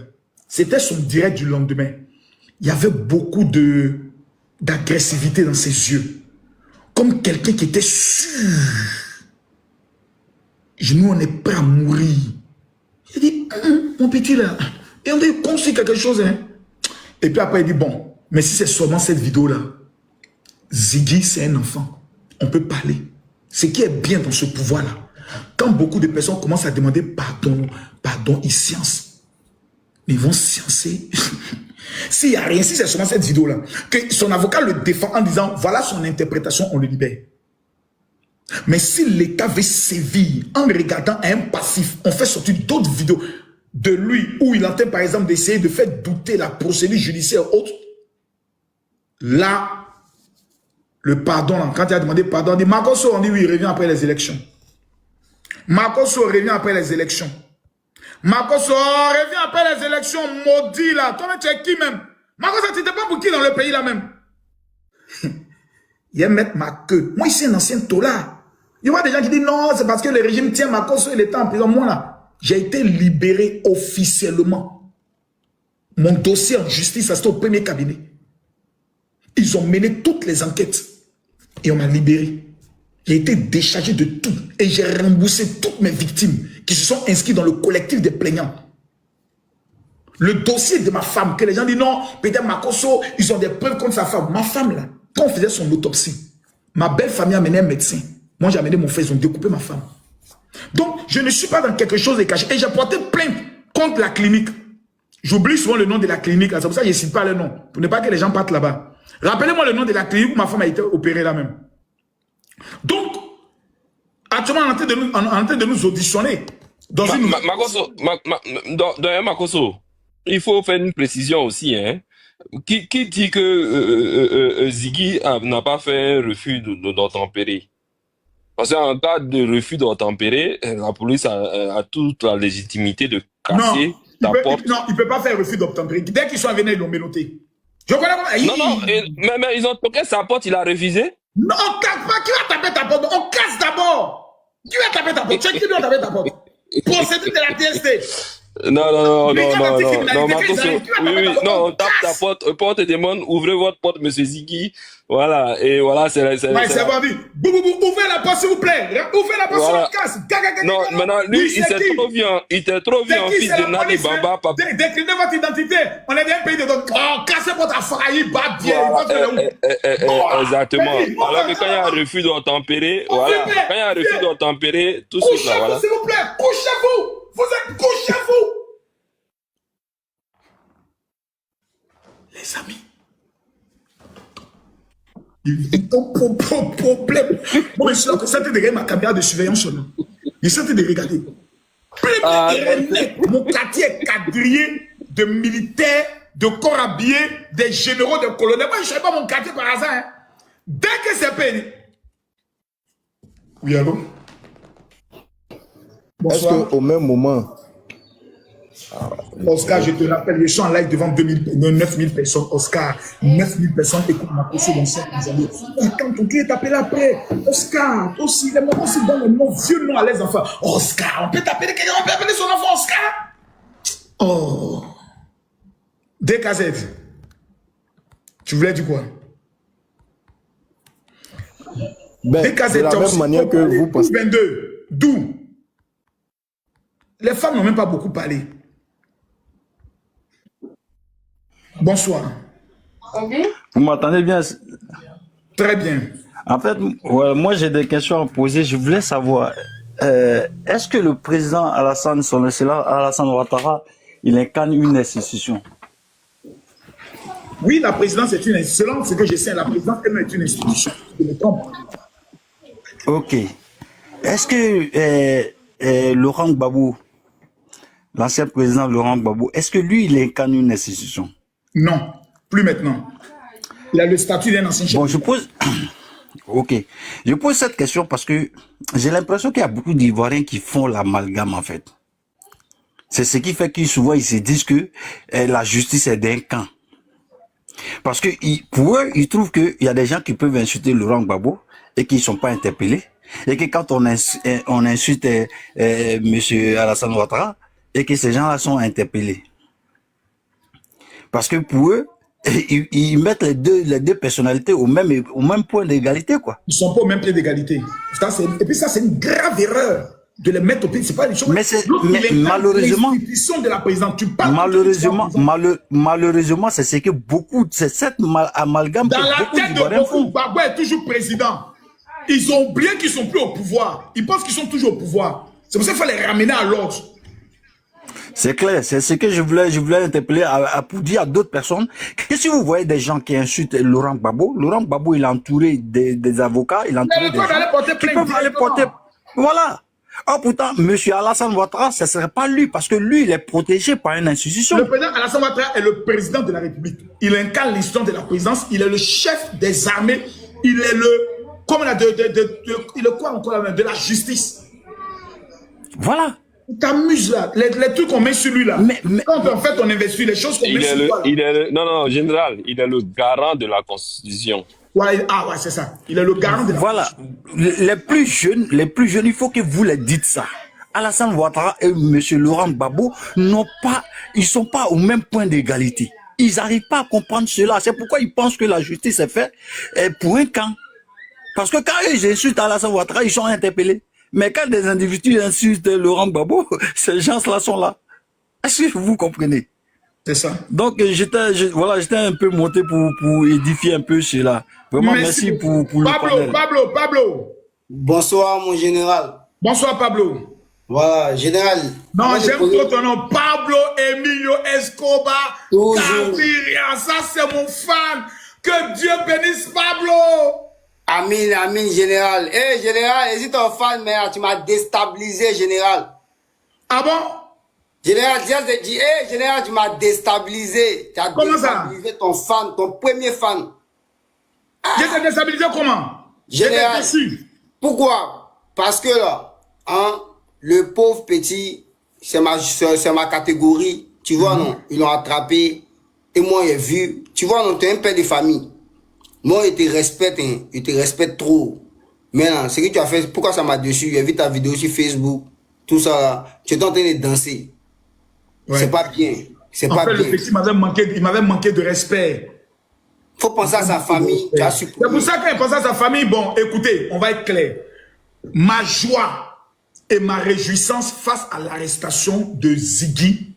C'était son direct du lendemain. Il y avait beaucoup d'agressivité dans ses yeux. Comme quelqu'un qui était sûr. Nous, on est prêt à mourir. Il dit, mon petit là, et on dit, construire quelque chose. Hein. Et puis après, il dit, bon, mais si c'est seulement cette vidéo-là, Ziggy, c'est un enfant. On peut parler. Ce qui est bien dans ce pouvoir-là, quand beaucoup de personnes commencent à demander pardon, ils sciencent. Ils vont sciencer. S'il n'y a rien, si c'est seulement cette vidéo-là, que son avocat le défend en disant, voilà son interprétation, on le libère. Mais si l'État veut sévir en regardant un passif, on fait sortir d'autres vidéos de lui où il entend par exemple d'essayer de faire douter la procédure judiciaire autre. Là, le pardon, quand il a demandé pardon, on dit Makosso, on dit oui, il revient après les élections. Makosso revient après les élections. Makosso revient après les élections, maudit là. Toi, tu es qui même? Makosso, tu n'étais pas pour qui dans le pays là même? Il va mettre ma queue. Moi, ici, un ancien tola. Il y a des gens qui disent non, c'est parce que le régime tient Makosso, il est en prison. Moi là, j'ai été libéré officiellement. Mon dossier en justice, ça c'était au premier cabinet. Ils ont mené toutes les enquêtes et on m'a libéré. J'ai été déchargé de tout et j'ai remboursé toutes mes victimes qui se sont inscrites dans le collectif des plaignants. Le dossier de ma femme, que les gens disent non, peut-être Makosso, ils ont des preuves contre sa femme. Ma femme là, quand on faisait son autopsie, Ma belle famille a amené un médecin. Moi, j'ai amené mon frère, ils ont découpé ma femme. Donc, je ne suis pas dans quelque chose de caché. Et j'ai porté plainte contre la clinique. J'oublie souvent le nom de la clinique. C'est pour ça que je ne cite pas le nom. Pour ne pas que les gens partent là-bas. Rappelez-moi le nom de la clinique où ma femme a été opérée là-même. Donc, actuellement, on est en train de nous auditionner. Dans une... Makoso, il faut faire une précision aussi. Hein. Qui dit que Ziggy n'a pas fait un refus d'obtempérer? Parce qu'en cas de refus d'obtempérer, la police a toute la légitimité de casser ta porte. Non, il ne peut pas faire refus d'obtempérer. Dès qu'ils sont venus, ils l'ont menotté. Je connais comment... mais ils ont toqué sa porte, il a refusé. Non, on ne tape pas. Qui va taper ta porte? On casse d'abord. Qui va taper ta porte? Qui doit taper ta porte? Procédure de la TST. Non, Makoso. Oui, non, on tape ta porte et demande, ouvrez votre porte, monsieur Ziggy. Voilà, et voilà, c'est c'est bon, ouvrez la porte, s'il vous plaît. Ouvrez la porte, sur la casse. Non, maintenant, lui, il s'est trop vu en fils de Nani Baba. Déclinez votre identité. On est dans un pays de donc, cassez votre failli, bat bien. Exactement. Alors que quand il y a un refus d'obtempérer, voilà. Quand il y a un refus d'obtempérer, tout de suite là, voilà. S'il vous plaît, couchez-vous. Vous êtes couchez-vous. Les amis. Il problème. Moi, je suis là, ça te regarde ma caméra de surveillance seulement. Je suis en train de regarder. Mon quartier est quadrillé de militaires, de corps habillés, des généraux, de colonels. Moi, je ne sais pas mon quartier par hasard. Hein. Dès que c'est payé. Oui, allô? Est-ce qu'au même moment... Oscar, je te rappelle, je suis en live devant 9000 personnes. Oscar, 9000 personnes écoutent ma question dans 5 années. Quand ton cul est appelé après, Oscar, aussi, les moments aussi dans le nom, vieux nom à les enfants. Oscar, on peut t'appeler quelqu'un, on peut appeler son enfant Oscar. Oh. DKZ. Tu voulais dire quoi? DKZ, de la même manière que vous pensez. 22. D'où? Les femmes n'ont même pas beaucoup parlé. Bonsoir. Vous m'entendez bien? Très bien. En fait, ouais, moi j'ai des questions à poser. Je voulais savoir, est-ce que le président Alassane, son excellent Alassane Ouattara, il incarne une institution? Oui, la présidence est une institution. Ce que je sais, la présidence est une institution. Je me trompe. Ok. Est-ce que Laurent Gbagbo, l'ancien président Laurent Gbagbo, est-ce que lui, il incarne une institution? Non, plus maintenant. Il a le statut d'un ancien chef. Bon, je pose... Ok. Je pose cette question parce que j'ai l'impression qu'il y a beaucoup d'Ivoiriens qui font l'amalgame, en fait. C'est ce qui fait qu'ils souvent, ils se disent que la justice est d'un camp. Parce que pour eux, ils trouvent qu'il y a des gens qui peuvent insulter Laurent Gbagbo et qui ne sont pas interpellés. Et que quand on insulte monsieur Alassane Ouattara, et que ces gens-là sont interpellés. Parce que pour eux, ils mettent les deux personnalités au même point d'égalité, quoi. Ils ne sont pas au même point d'égalité. Et puis ça, c'est une grave erreur de les mettre au pied. C'est pas une chose. Mais malheureusement, de la présidence, tu parles malheureusement, c'est ce que c'est cette amalgame dans que la beaucoup tête de d'Ivoiriens font. Gbagbo est toujours président. Ils ont oublié qu'ils ne sont plus au pouvoir. Ils pensent qu'ils sont toujours au pouvoir. C'est pour ça qu'il faut les ramener à l'ordre. C'est clair, c'est ce que je voulais interpeller pour dire à d'autres personnes que si vous voyez des gens qui insultent Laurent Gbagbo, il est entouré des avocats, il est entouré des gens qui peuvent aller porter. Voilà. Oh, pourtant, M. Alassane Ouattara, ce ne serait pas lui, parce que lui, il est protégé par une institution. Le président Alassane Ouattara est le président de la République. Il incarne l'institution de la présidence, il est le chef des armées, il est il est quoi encore là, de la justice. Voilà. Tu t'amuses là, les trucs qu'on met sur lui là. Mais quand en fait on investit les choses qu'on met sur lui. Non, général, il est le garant de la Constitution. Ouais, c'est ça. Il est le garant de la Constitution. Les plus jeunes, il faut que vous les dites ça. Alassane Ouattara et M. Laurent Gbagbo ils sont pas au même point d'égalité. Ils n'arrivent pas à comprendre cela. C'est pourquoi ils pensent que la justice est faite pour un camp. Parce que quand ils insultent Alassane Ouattara, ils sont interpellés. Mais quand des individus insultent Laurent Gbagbo, ces gens-là sont là. Est-ce que vous comprenez? C'est ça. Donc, j'étais un peu monté pour édifier un peu cela. Vraiment, Merci merci pour le panel. Pablo. Bonsoir, mon général. Bonsoir, Pablo. Voilà, général. Non, Avant de j'aime poser- trop ton nom. Pablo Emilio Escobar Toujours. Gaviria. Ça, c'est mon fan. Que Dieu bénisse Pablo. Amin, Amin, général. Eh, général, hésite ton fan, mais tu m'as déstabilisé, général. Ah bon? Général, général, tu m'as déstabilisé. Tu as Comment ça? déstabilisé ton fan, ton premier fan. J'étais déstabilisé comment? J'étais Général, déçu. pourquoi? Parce que là, hein, le pauvre petit, c'est ma catégorie. Tu vois, non? Ils l'ont attrapé. Et moi, j'ai vu. Tu vois, non, tu es un père de famille. Moi, je te respecte, hein. Je te respecte trop. Maintenant, ce que tu as fait, pourquoi ça m'a déçu? J'ai vu ta vidéo sur Facebook. Tout ça là. Tu es en train de danser. Ouais. C'est pas bien. C'est En pas fait, le bien. petit il m'avait manqué de respect. Faut penser à sa famille. Tu as C'est pour ça qu'il pense à sa famille. Bon, écoutez, on va être clair. Ma joie et ma réjouissance face à l'arrestation de Ziggy,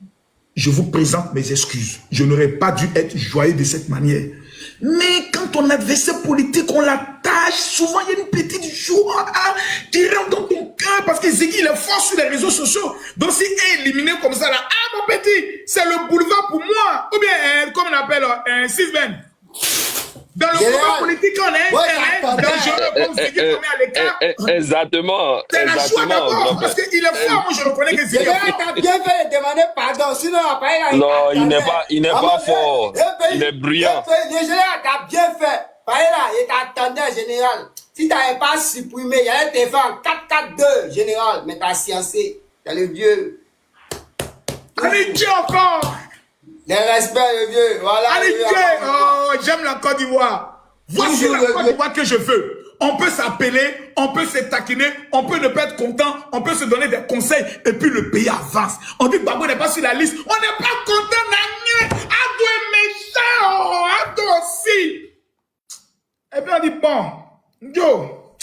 je vous présente mes excuses. Je n'aurais pas dû être joyeux de cette manière. Mais quand ton adversaire politique, on l'attache, souvent il y a une petite joie qui rentre dans ton cœur parce que Ziggy il est fort sur les réseaux sociaux. Donc s'il est éliminé comme ça, là, ah mon petit, c'est le boulevard pour moi. Ou bien, comme on appelle, Sylvain. Dans le mouvement politique, on est dangereux comme Ziggy, on est à l'écart. Exactement. C'est la joie d'abord, parce qu'il est fort. Moi, je reconnais que Ziggy est Général, fort. t'as bien fait de demander pardon. Sinon, après, là, Non, il n'est pas fort. Il est bruyant. Général, t'as bien fait. Après, là, il t'attendait, général. Si t'avais pas supprimé, il allait te faire en 4-4-2, général. Mais t'as sciencé. T'as le vieux. Allez, Dieu encore. Le respect, le vieux. Voilà. Allez, le vieux. Dieu. Oh, j'aime la Côte d'Ivoire. Voici Toujours la le Côte vieux. d'Ivoire que je veux. On peut s'appeler, on peut se taquiner, on peut ne pas être content, on peut se donner des conseils et puis le pays avance. On dit que Babou n'est pas sur la liste. On n'est pas content d'Agné. Ado est méchant. Ado aussi. Et puis on dit, bon, Yo,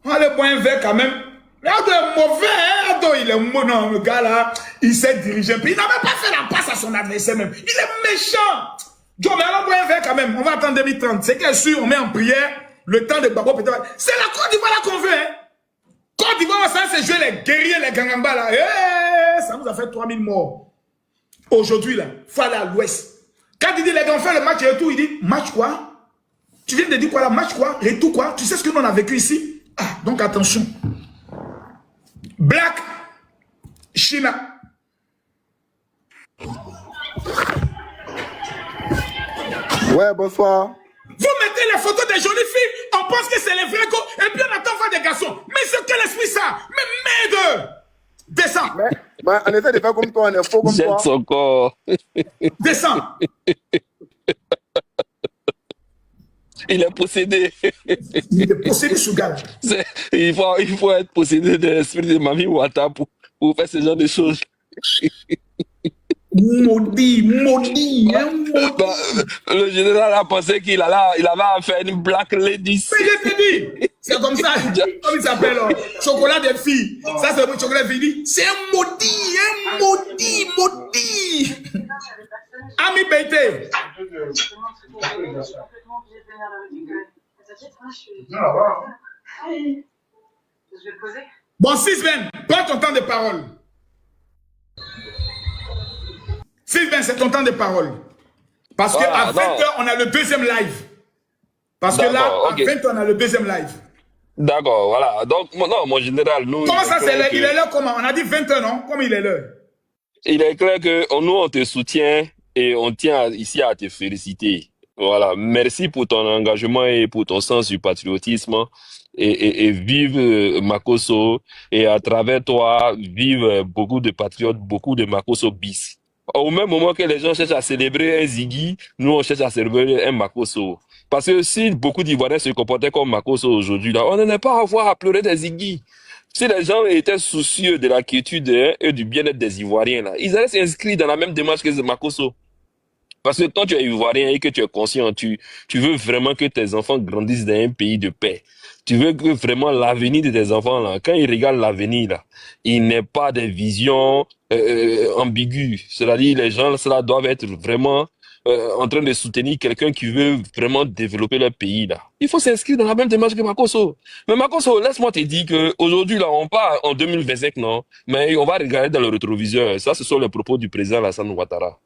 on va aller boire un verre quand même. Mais Ado est mauvais, hein? Ado, il est mauvais. Non, le gars là, il s'est dirigé. Puis il n'a même pas fait la passe à son adversaire même. Il est méchant. Yo, mais on va boire un verre quand même. On va attendre 2030. C'est qu'elle sûr, on met en prière. Le temps de Babo peut-être. C'est la Côte d'Ivoire là qu'on veut, hein. Côte d'Ivoire, ça, c'est jouer les guerriers, les gangambas là. Ça nous a fait 3000 morts. Aujourd'hui là, faut aller à l'ouest. Quand il dit les gars, on fait le match et retour, il dit, match quoi? Tu viens de dire quoi là? Match quoi? Retour quoi? Tu sais ce que nous on a vécu ici? Ah, donc attention. Black China. Ouais, bonsoir. Vous mettez les photos des jolies filles, on pense que c'est les vrais go, et puis on attend voir des garçons. Mais c'est quel esprit ça? Mais merde! Descends! Mais on essaie de faire comme toi, on est faux comme Jette toi. son corps. Descends! Il est possédé. Il est possédé, ce gars. Il faut être possédé de l'esprit de Mami Wata pour faire ce genre de choses. Maudit, maudit, hein, maudit. Bah, le général a pensé qu'il avait affaire à une black lady. Mais je te dis, c'est comme ça, comme il s'appelle, chocolat des filles. Ça, c'est le chocolat des filles. C'est un maudit, maudit. Ami Beité. Bon, Sylvain, prends ton temps de parole. Sylvain, c'est ton temps de parole. Parce qu'à 20h, on a le deuxième live. Parce que là, à 20h, on a le deuxième live. D'accord, voilà. Donc, non, mon général, nous... Comment ça, c'est l'heure? Il est là comment? On a dit 20h, non? Comment il est l'heure? Il est clair que nous, on te soutient et on tient ici à te féliciter. Voilà. Merci pour ton engagement et pour ton sens du patriotisme. Et vive Makosso. Et à travers toi, vive beaucoup de patriotes, beaucoup de Makosso bis. Au même moment que les gens cherchent à célébrer un Ziggy, nous, on cherche à célébrer un Makosso. Parce que si beaucoup d'Ivoiriens se comportaient comme Makosso aujourd'hui, là, on n'en est pas à avoir à pleurer des Ziggy. Si les gens étaient soucieux de la quiétude et du bien-être des Ivoiriens, là, ils allaient s'inscrire dans la même démarche que Makosso. Parce que quand tu es Ivoirien et que tu es conscient, tu veux vraiment que tes enfants grandissent dans un pays de paix. Tu veux que vraiment l'avenir de tes enfants, là, quand ils regardent l'avenir, là, il n'est pas des visions ambiguës. C'est-à-dire, les gens, cela doivent être vraiment en train de soutenir quelqu'un qui veut vraiment développer leur pays, là. Il faut s'inscrire dans la même démarche que Makosso. Mais Makosso, laisse-moi te dire que aujourd'hui là, on part en 2025, non? Mais on va regarder dans le rétroviseur. Ça, ce sont les propos du président Alassane Ouattara.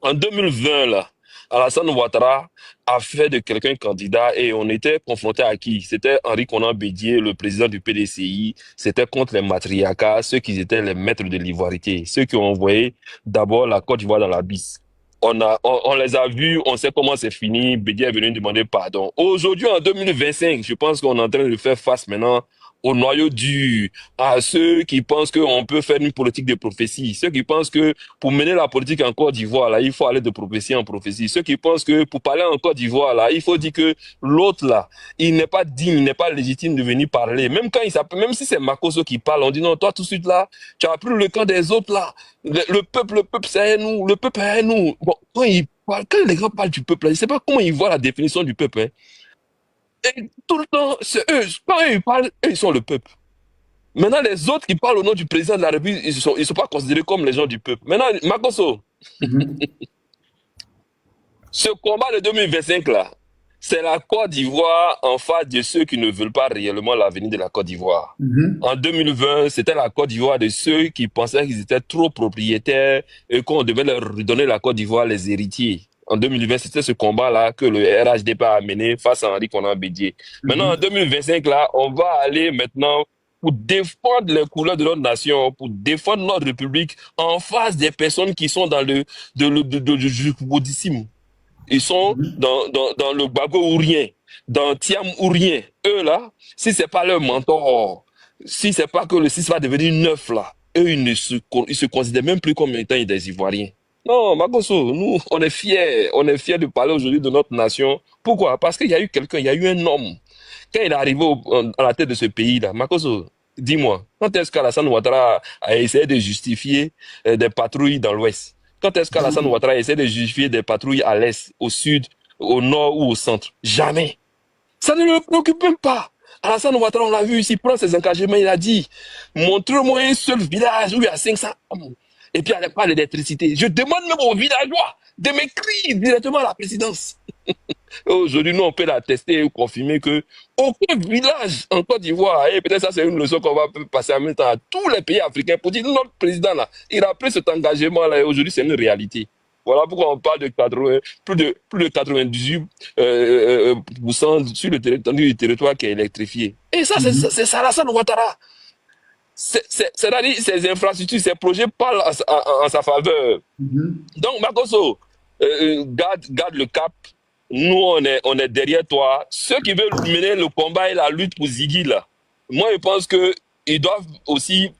En 2020, là, Alassane Ouattara a fait de quelqu'un candidat et on était confronté à qui? C'était Henri Konan Bédié, le président du PDCI. C'était contre les matriarcats, ceux qui étaient les maîtres de l'ivoirité, ceux qui ont envoyé d'abord la Côte d'Ivoire dans l'abysse. On les a vus, on sait comment c'est fini. Bédié est venu demander pardon. Aujourd'hui, en 2025, je pense qu'on est en train de faire face maintenant au noyau dur, à ceux qui pensent qu'on peut faire une politique de prophétie, ceux qui pensent que pour mener la politique en Côte d'Ivoire, là, il faut aller de prophétie en prophétie, ceux qui pensent que pour parler en Côte d'Ivoire, là, il faut dire que l'autre, là, il n'est pas digne, il n'est pas légitime de venir parler. Même quand il s'appelle, même si c'est Makosso qui parle, on dit non, toi, tout de suite, là, tu as pris le camp des autres, là. Le peuple, c'est nous, le peuple est nous. Bon, quand les gens parlent du peuple, là, je ne sais pas comment ils voient la définition du peuple, hein. Et tout le temps, c'est eux. Quand eux, ils parlent, eux, ils sont le peuple. Maintenant, les autres qui parlent au nom du président de la République, ils sont pas considérés comme les gens du peuple. Maintenant, Makosso, ce combat de 2025, là, c'est la Côte d'Ivoire en face de ceux qui ne veulent pas réellement l'avenir de la Côte d'Ivoire. En 2020, c'était la Côte d'Ivoire de ceux qui pensaient qu'ils étaient trop propriétaires et qu'on devait leur redonner la Côte d'Ivoire, les héritiers. En 2020, c'était ce combat-là que le RHDP a mené face à Henri Konan Bédié. Maintenant, en 2025, là, on va aller maintenant pour défendre les couleurs de notre nation, pour défendre notre République en face des personnes qui sont dans le Jukubodissime. Ils sont dans le Bago ou rien, dans Tiam ou rien. Eux, là, si c'est pas leur mentor, si c'est pas que le 6 va devenir 9, là, eux, ils se considèrent même plus comme étant des Ivoiriens. Non, Makosso, nous, on est fiers de parler aujourd'hui de notre nation. Pourquoi? Parce qu'il y a eu quelqu'un, il y a eu un homme. Quand il est arrivé à la tête de ce pays-là, Makosso, dis-moi, quand est-ce qu'Alassane Ouattara a essayé de justifier des patrouilles dans l'Ouest? Quand est-ce qu'Alassane Ouattara a essayé de justifier des patrouilles à l'Est, au Sud, au Nord ou au Centre? Jamais. Ça ne le préoccupe même pas. Alassane Ouattara, on l'a vu ici, prend ses engagements, il a dit, montrez-moi un seul village où il y a 500 hommes. Et puis, elle parle d'électricité. Je demande même aux villageois de m'écrire directement à la présidence. Aujourd'hui, nous, on peut l'attester ou confirmer que aucun village en Côte d'Ivoire, et peut-être ça, c'est une leçon qu'on va passer en même temps à tous les pays africains pour dire, notre président, là, il a pris cet engagement-là, et aujourd'hui, c'est une réalité. Voilà pourquoi on parle de plus de 98% sur le territoire qui est électrifié. Et ça, c'est Alassane Ouattara. C'est-à-dire ces infrastructures, ces projets parlent en sa faveur. Donc, Makosso, garde le cap. Nous, on est derrière toi. Ceux qui veulent mener le combat et la lutte pour Ziggy, là, moi, je pense qu'ils doivent aussi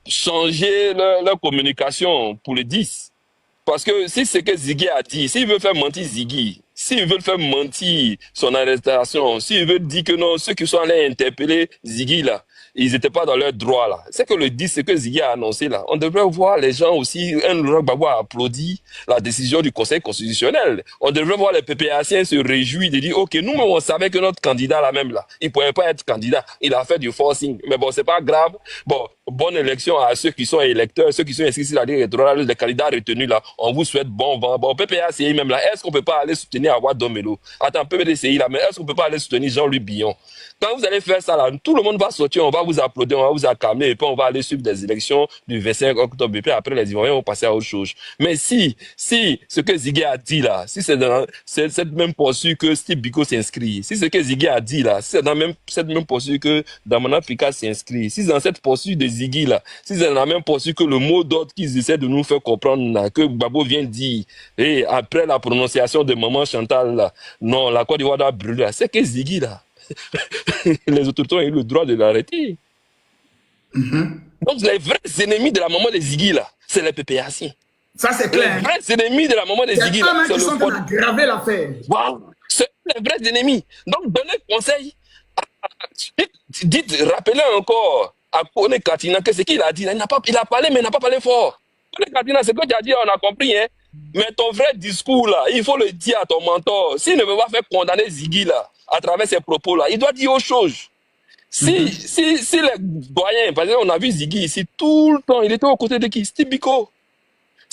changer leur communication pour le 10. Parce que si c'est que Ziggy a dit, s'il veut faire mentir Ziggy, s'il veut faire mentir son arrestation, s'il veut dire que non, ceux qui sont allés interpeller Ziggy, là, ils n'étaient pas dans leur droit, là. C'est que le 10, c'est que Ziggy a annoncé, là. On devrait voir les gens aussi, un Laurent Gbagbo a applaudi la décision du Conseil constitutionnel. On devrait voir les PPAciens se réjouir de dire, OK, nous, on savait que notre candidat, là même, là, il pouvait pas être candidat. Il a fait du forcing. Mais bon, c'est pas grave. Bon, bonne élection à ceux qui sont électeurs, ceux qui sont inscrits sur la liste électorale, les candidats retenus, là. On vous souhaite bon vent. Bon, PPACI même, là, est-ce qu'on peut pas aller soutenir Awad Domelo? Attends, PPDCI, là, mais est-ce qu'on peut pas aller soutenir Jean-Louis Billon? Quand vous allez faire ça, là, tout le monde va sortir, on va vous applaudir, on va vous acclamer, et puis on va aller suivre des élections du 25 octobre, et puis après, les Ivoiriens vont passer à autre chose. Mais si ce que Ziggy a dit, là, si c'est dans cette même posture que Steve Biko s'inscrit, si ce que Ziggy a dit, là, si c'est dans cette même posture que Damana Pika s'inscrit, si c'est dans cette posture de Ziggy, là, si c'est dans la même posture que le mot d'ordre qu'ils essaient de nous faire comprendre, là, que Babo vient dire, et après la prononciation de Maman Chantal, là, non, la Côte d'Ivoire doit brûler, là, c'est que Ziggy, là, les autorités ont eu le droit de l'arrêter. Donc, les vrais ennemis de la maman de Ziggy, là, c'est les PPAciens. Ça, c'est clair. Les vrais ennemis de la maman de Ziggy, là, c'est le sont en train d'aggraver l'affaire. Wow. C'est les vrais ennemis. Donc, donnez conseil. Rappelez encore à Kone Katina que ce qu'il a dit, là, il a parlé, mais il n'a pas parlé fort. Kone Katina, ce que tu as dit, on a compris, hein. Mais ton vrai discours, là, il faut le dire à ton mentor. S'il ne veut pas faire condamner Ziggy, là, à travers ses propos-là, il doit dire autre chose. Si les doyens, par exemple, on a vu Ziggy ici tout le temps, il était aux côtés de qui? Steve Biko.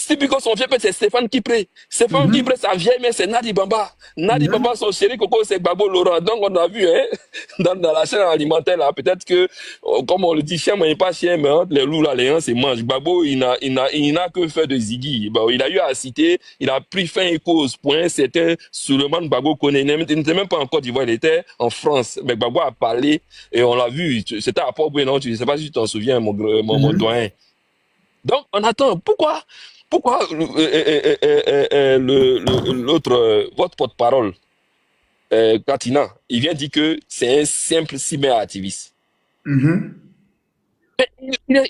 Stipico, son vieux père, c'est Stéphane Kipré. Stéphane Kipré, sa vieille mère, c'est Nadi Bamba. Nadi Bamba, son chéri Coco, c'est Gbagbo Laurent. Donc, on a vu, hein, dans la chaîne alimentaire, là, peut-être que, comme on le dit, chien mange pas chien, mais entre les loups, là, les gens, c'est mange. Gbagbo, il n'a que fait de Ziggy. Bon, il a eu à citer, il a pris fin et cause pour un certain Souleymane Gbagbo connaît. Il n'était même pas en Côte d'Ivoire, il était en France. Mais Gbagbo a parlé, et on l'a vu. C'était à Port-Boué, je ne sais pas si tu t'en souviens, mon doyen. Donc, on attend. Pourquoi l'autre, votre porte-parole, Katina, il vient dire que c'est un simple cyber-activiste. Mais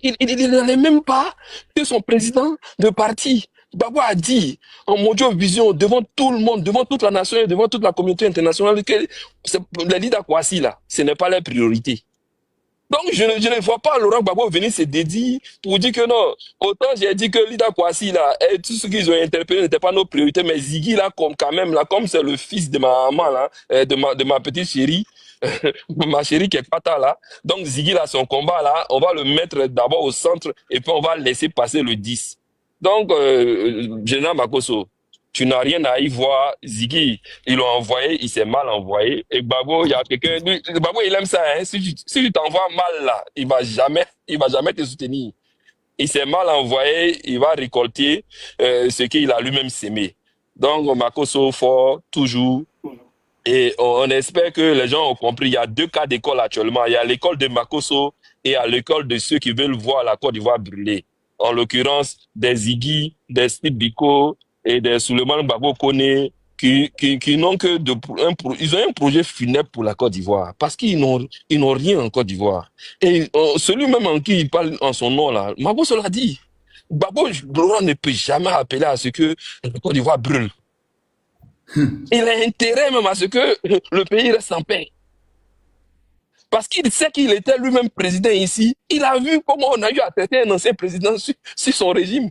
il n'allait même pas que son président de parti, Gbagbo, a dit en Mojo-Vision, devant tout le monde, devant toute la nation et devant toute la communauté internationale, que les leaders Kwasi, là, ce n'est pas leur priorité. Donc, je ne vois pas Laurent Gbagbo venir se dédier pour dire que non. Autant j'ai dit que Lida Kwasi, là, et tout ce qu'ils ont interpellé n'était pas nos priorités, mais Ziggy, là, quand même, comme c'est le fils de ma maman, là, de ma petite chérie, ma chérie qui est pata, là. Donc, Ziggy, là, son combat, là, on va le mettre d'abord au centre, et puis on va laisser passer le 10. Donc, Général Makosso, tu n'as rien à y voir. Ziggy, ils l'ont envoyé, il s'est mal envoyé. Et Gbagbo, il y a quelqu'un, Gbagbo, il aime ça, hein. Si tu t'envoies mal, là, il va jamais te soutenir. Il s'est mal envoyé, il va récolter ce qu'il a lui-même sémé. Donc, Makosso fort, toujours. Et on espère que les gens ont compris. Il y a 2 cas d'école actuellement. Il y a l'école de Makosso et il y a l'école de ceux qui veulent voir la Côte d'Ivoire brûler. En l'occurrence, des Ziggy, des Steve Biko, et des Souleymane Gbagbo Koné qui n'ont que ils ont un projet funèbre pour la Côte d'Ivoire parce qu'ils n'ont rien en Côte d'Ivoire. Et celui même en qui il parle en son nom là, Makosso l'a dit. Gbagbo ne peut jamais appeler à ce que la Côte d'Ivoire brûle. Il a intérêt même à ce que le pays reste en paix. Parce qu'il sait qu'il était lui-même président ici. Il a vu comment on a eu à traiter un ancien président sur son régime.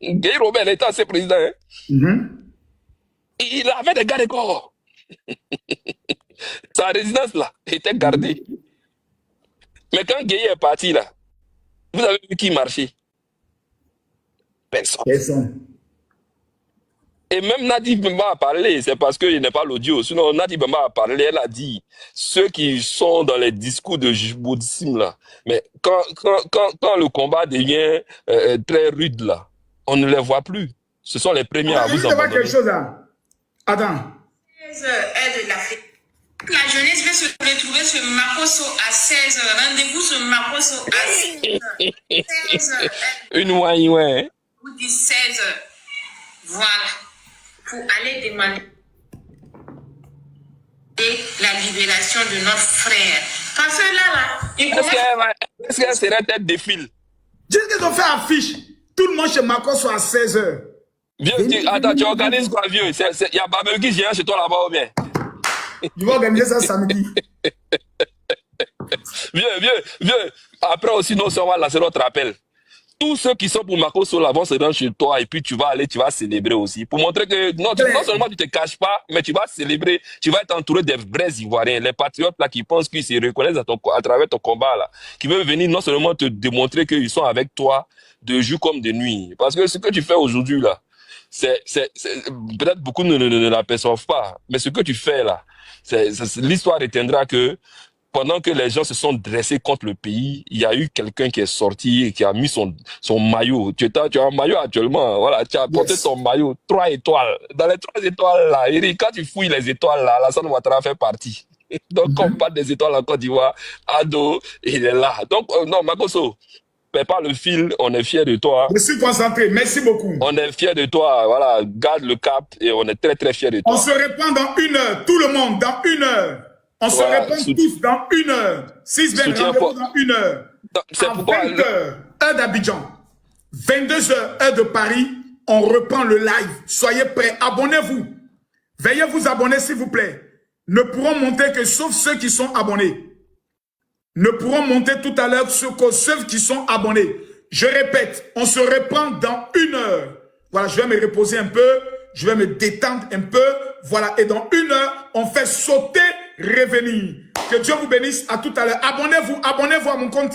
Guy Robert était ancien président. Hein? Il avait des gardes-corps. Sa résidence là était gardée. Mais quand Guy est parti là, vous avez vu qui marchait? Personne. Et même Nadi Bamba a parlé, c'est parce qu'il n'est pas l'audio. Sinon, Nadi Bamba a parlé, elle a dit, ceux qui sont dans les discours de Djiboutsim là, mais quand le combat devient très rude là, on ne les voit plus. Ce sont les premiers à vous abandonner. quelque chose là. Attends. La jeunesse va se retrouver sur Makosso à 16h. Rendez-vous sur Makosso à 16h. Une ouais. Vous dites 16h. Voilà. Pour aller demander la libération de notre frère. Parce que là, est-ce qu'elle serait tête de fil? Juste qu'ils ont fait affiche. Tout le monde chez Makosso à 16h. Vieux, attends, tu organises quoi, vieux? Il y a barbecue géant chez toi là-bas ou bien? Je vais organiser ça samedi. Vieux. Après aussi, non seulement là, c'est notre appel. Tous ceux qui sont pour Makosso là vont se rendre chez toi et puis tu vas célébrer aussi. Pour montrer que non seulement tu te caches pas, mais tu vas célébrer, tu vas être entouré des vrais Ivoiriens, les patriotes là qui pensent qu'ils se reconnaissent à travers ton combat là, qui veulent venir non seulement te démontrer qu'ils sont avec toi de jour comme de nuit. Parce que ce que tu fais aujourd'hui là, c'est peut-être beaucoup ne l'aperçoivent pas, mais ce que tu fais là, l'histoire retiendra que pendant que les gens se sont dressés contre le pays, il y a eu quelqu'un qui est sorti et qui a mis son maillot. Tu as un maillot actuellement, voilà, tu as porté ton maillot, 3 étoiles. Dans les 3 étoiles là, Eric, quand tu fouilles les étoiles là, Alassane Ouattara fait partie. Donc, quand on parle des étoiles en Côte d'Ivoire, Ado, il est là. Donc, non, Makosso, perds pas le fil, on est fiers de toi. Je suis concentré, merci beaucoup. On est fiers de toi, voilà, garde le cap et on est très très fiers de toi. On se répand dans 1 heure, tout le monde, dans 1 heure. On se répond tous dans 1 heure. 6-20, rendez-vous dans 1 heure. C'est pourquoi 20h, heure d'Abidjan. 22h, heure de Paris. On reprend le live. Soyez prêts. Abonnez-vous. Veuillez vous abonner, s'il vous plaît. Ne pourront monter que sauf ceux qui sont abonnés. Ne pourront monter tout à l'heure que ceux qui sont abonnés. Je répète, on se reprend dans 1 heure. Voilà, je vais me reposer un peu. Je vais me détendre un peu. Voilà, et dans 1 heure, on fait sauter revenir. Que Dieu vous bénisse. À tout à l'heure. Abonnez-vous à mon compte.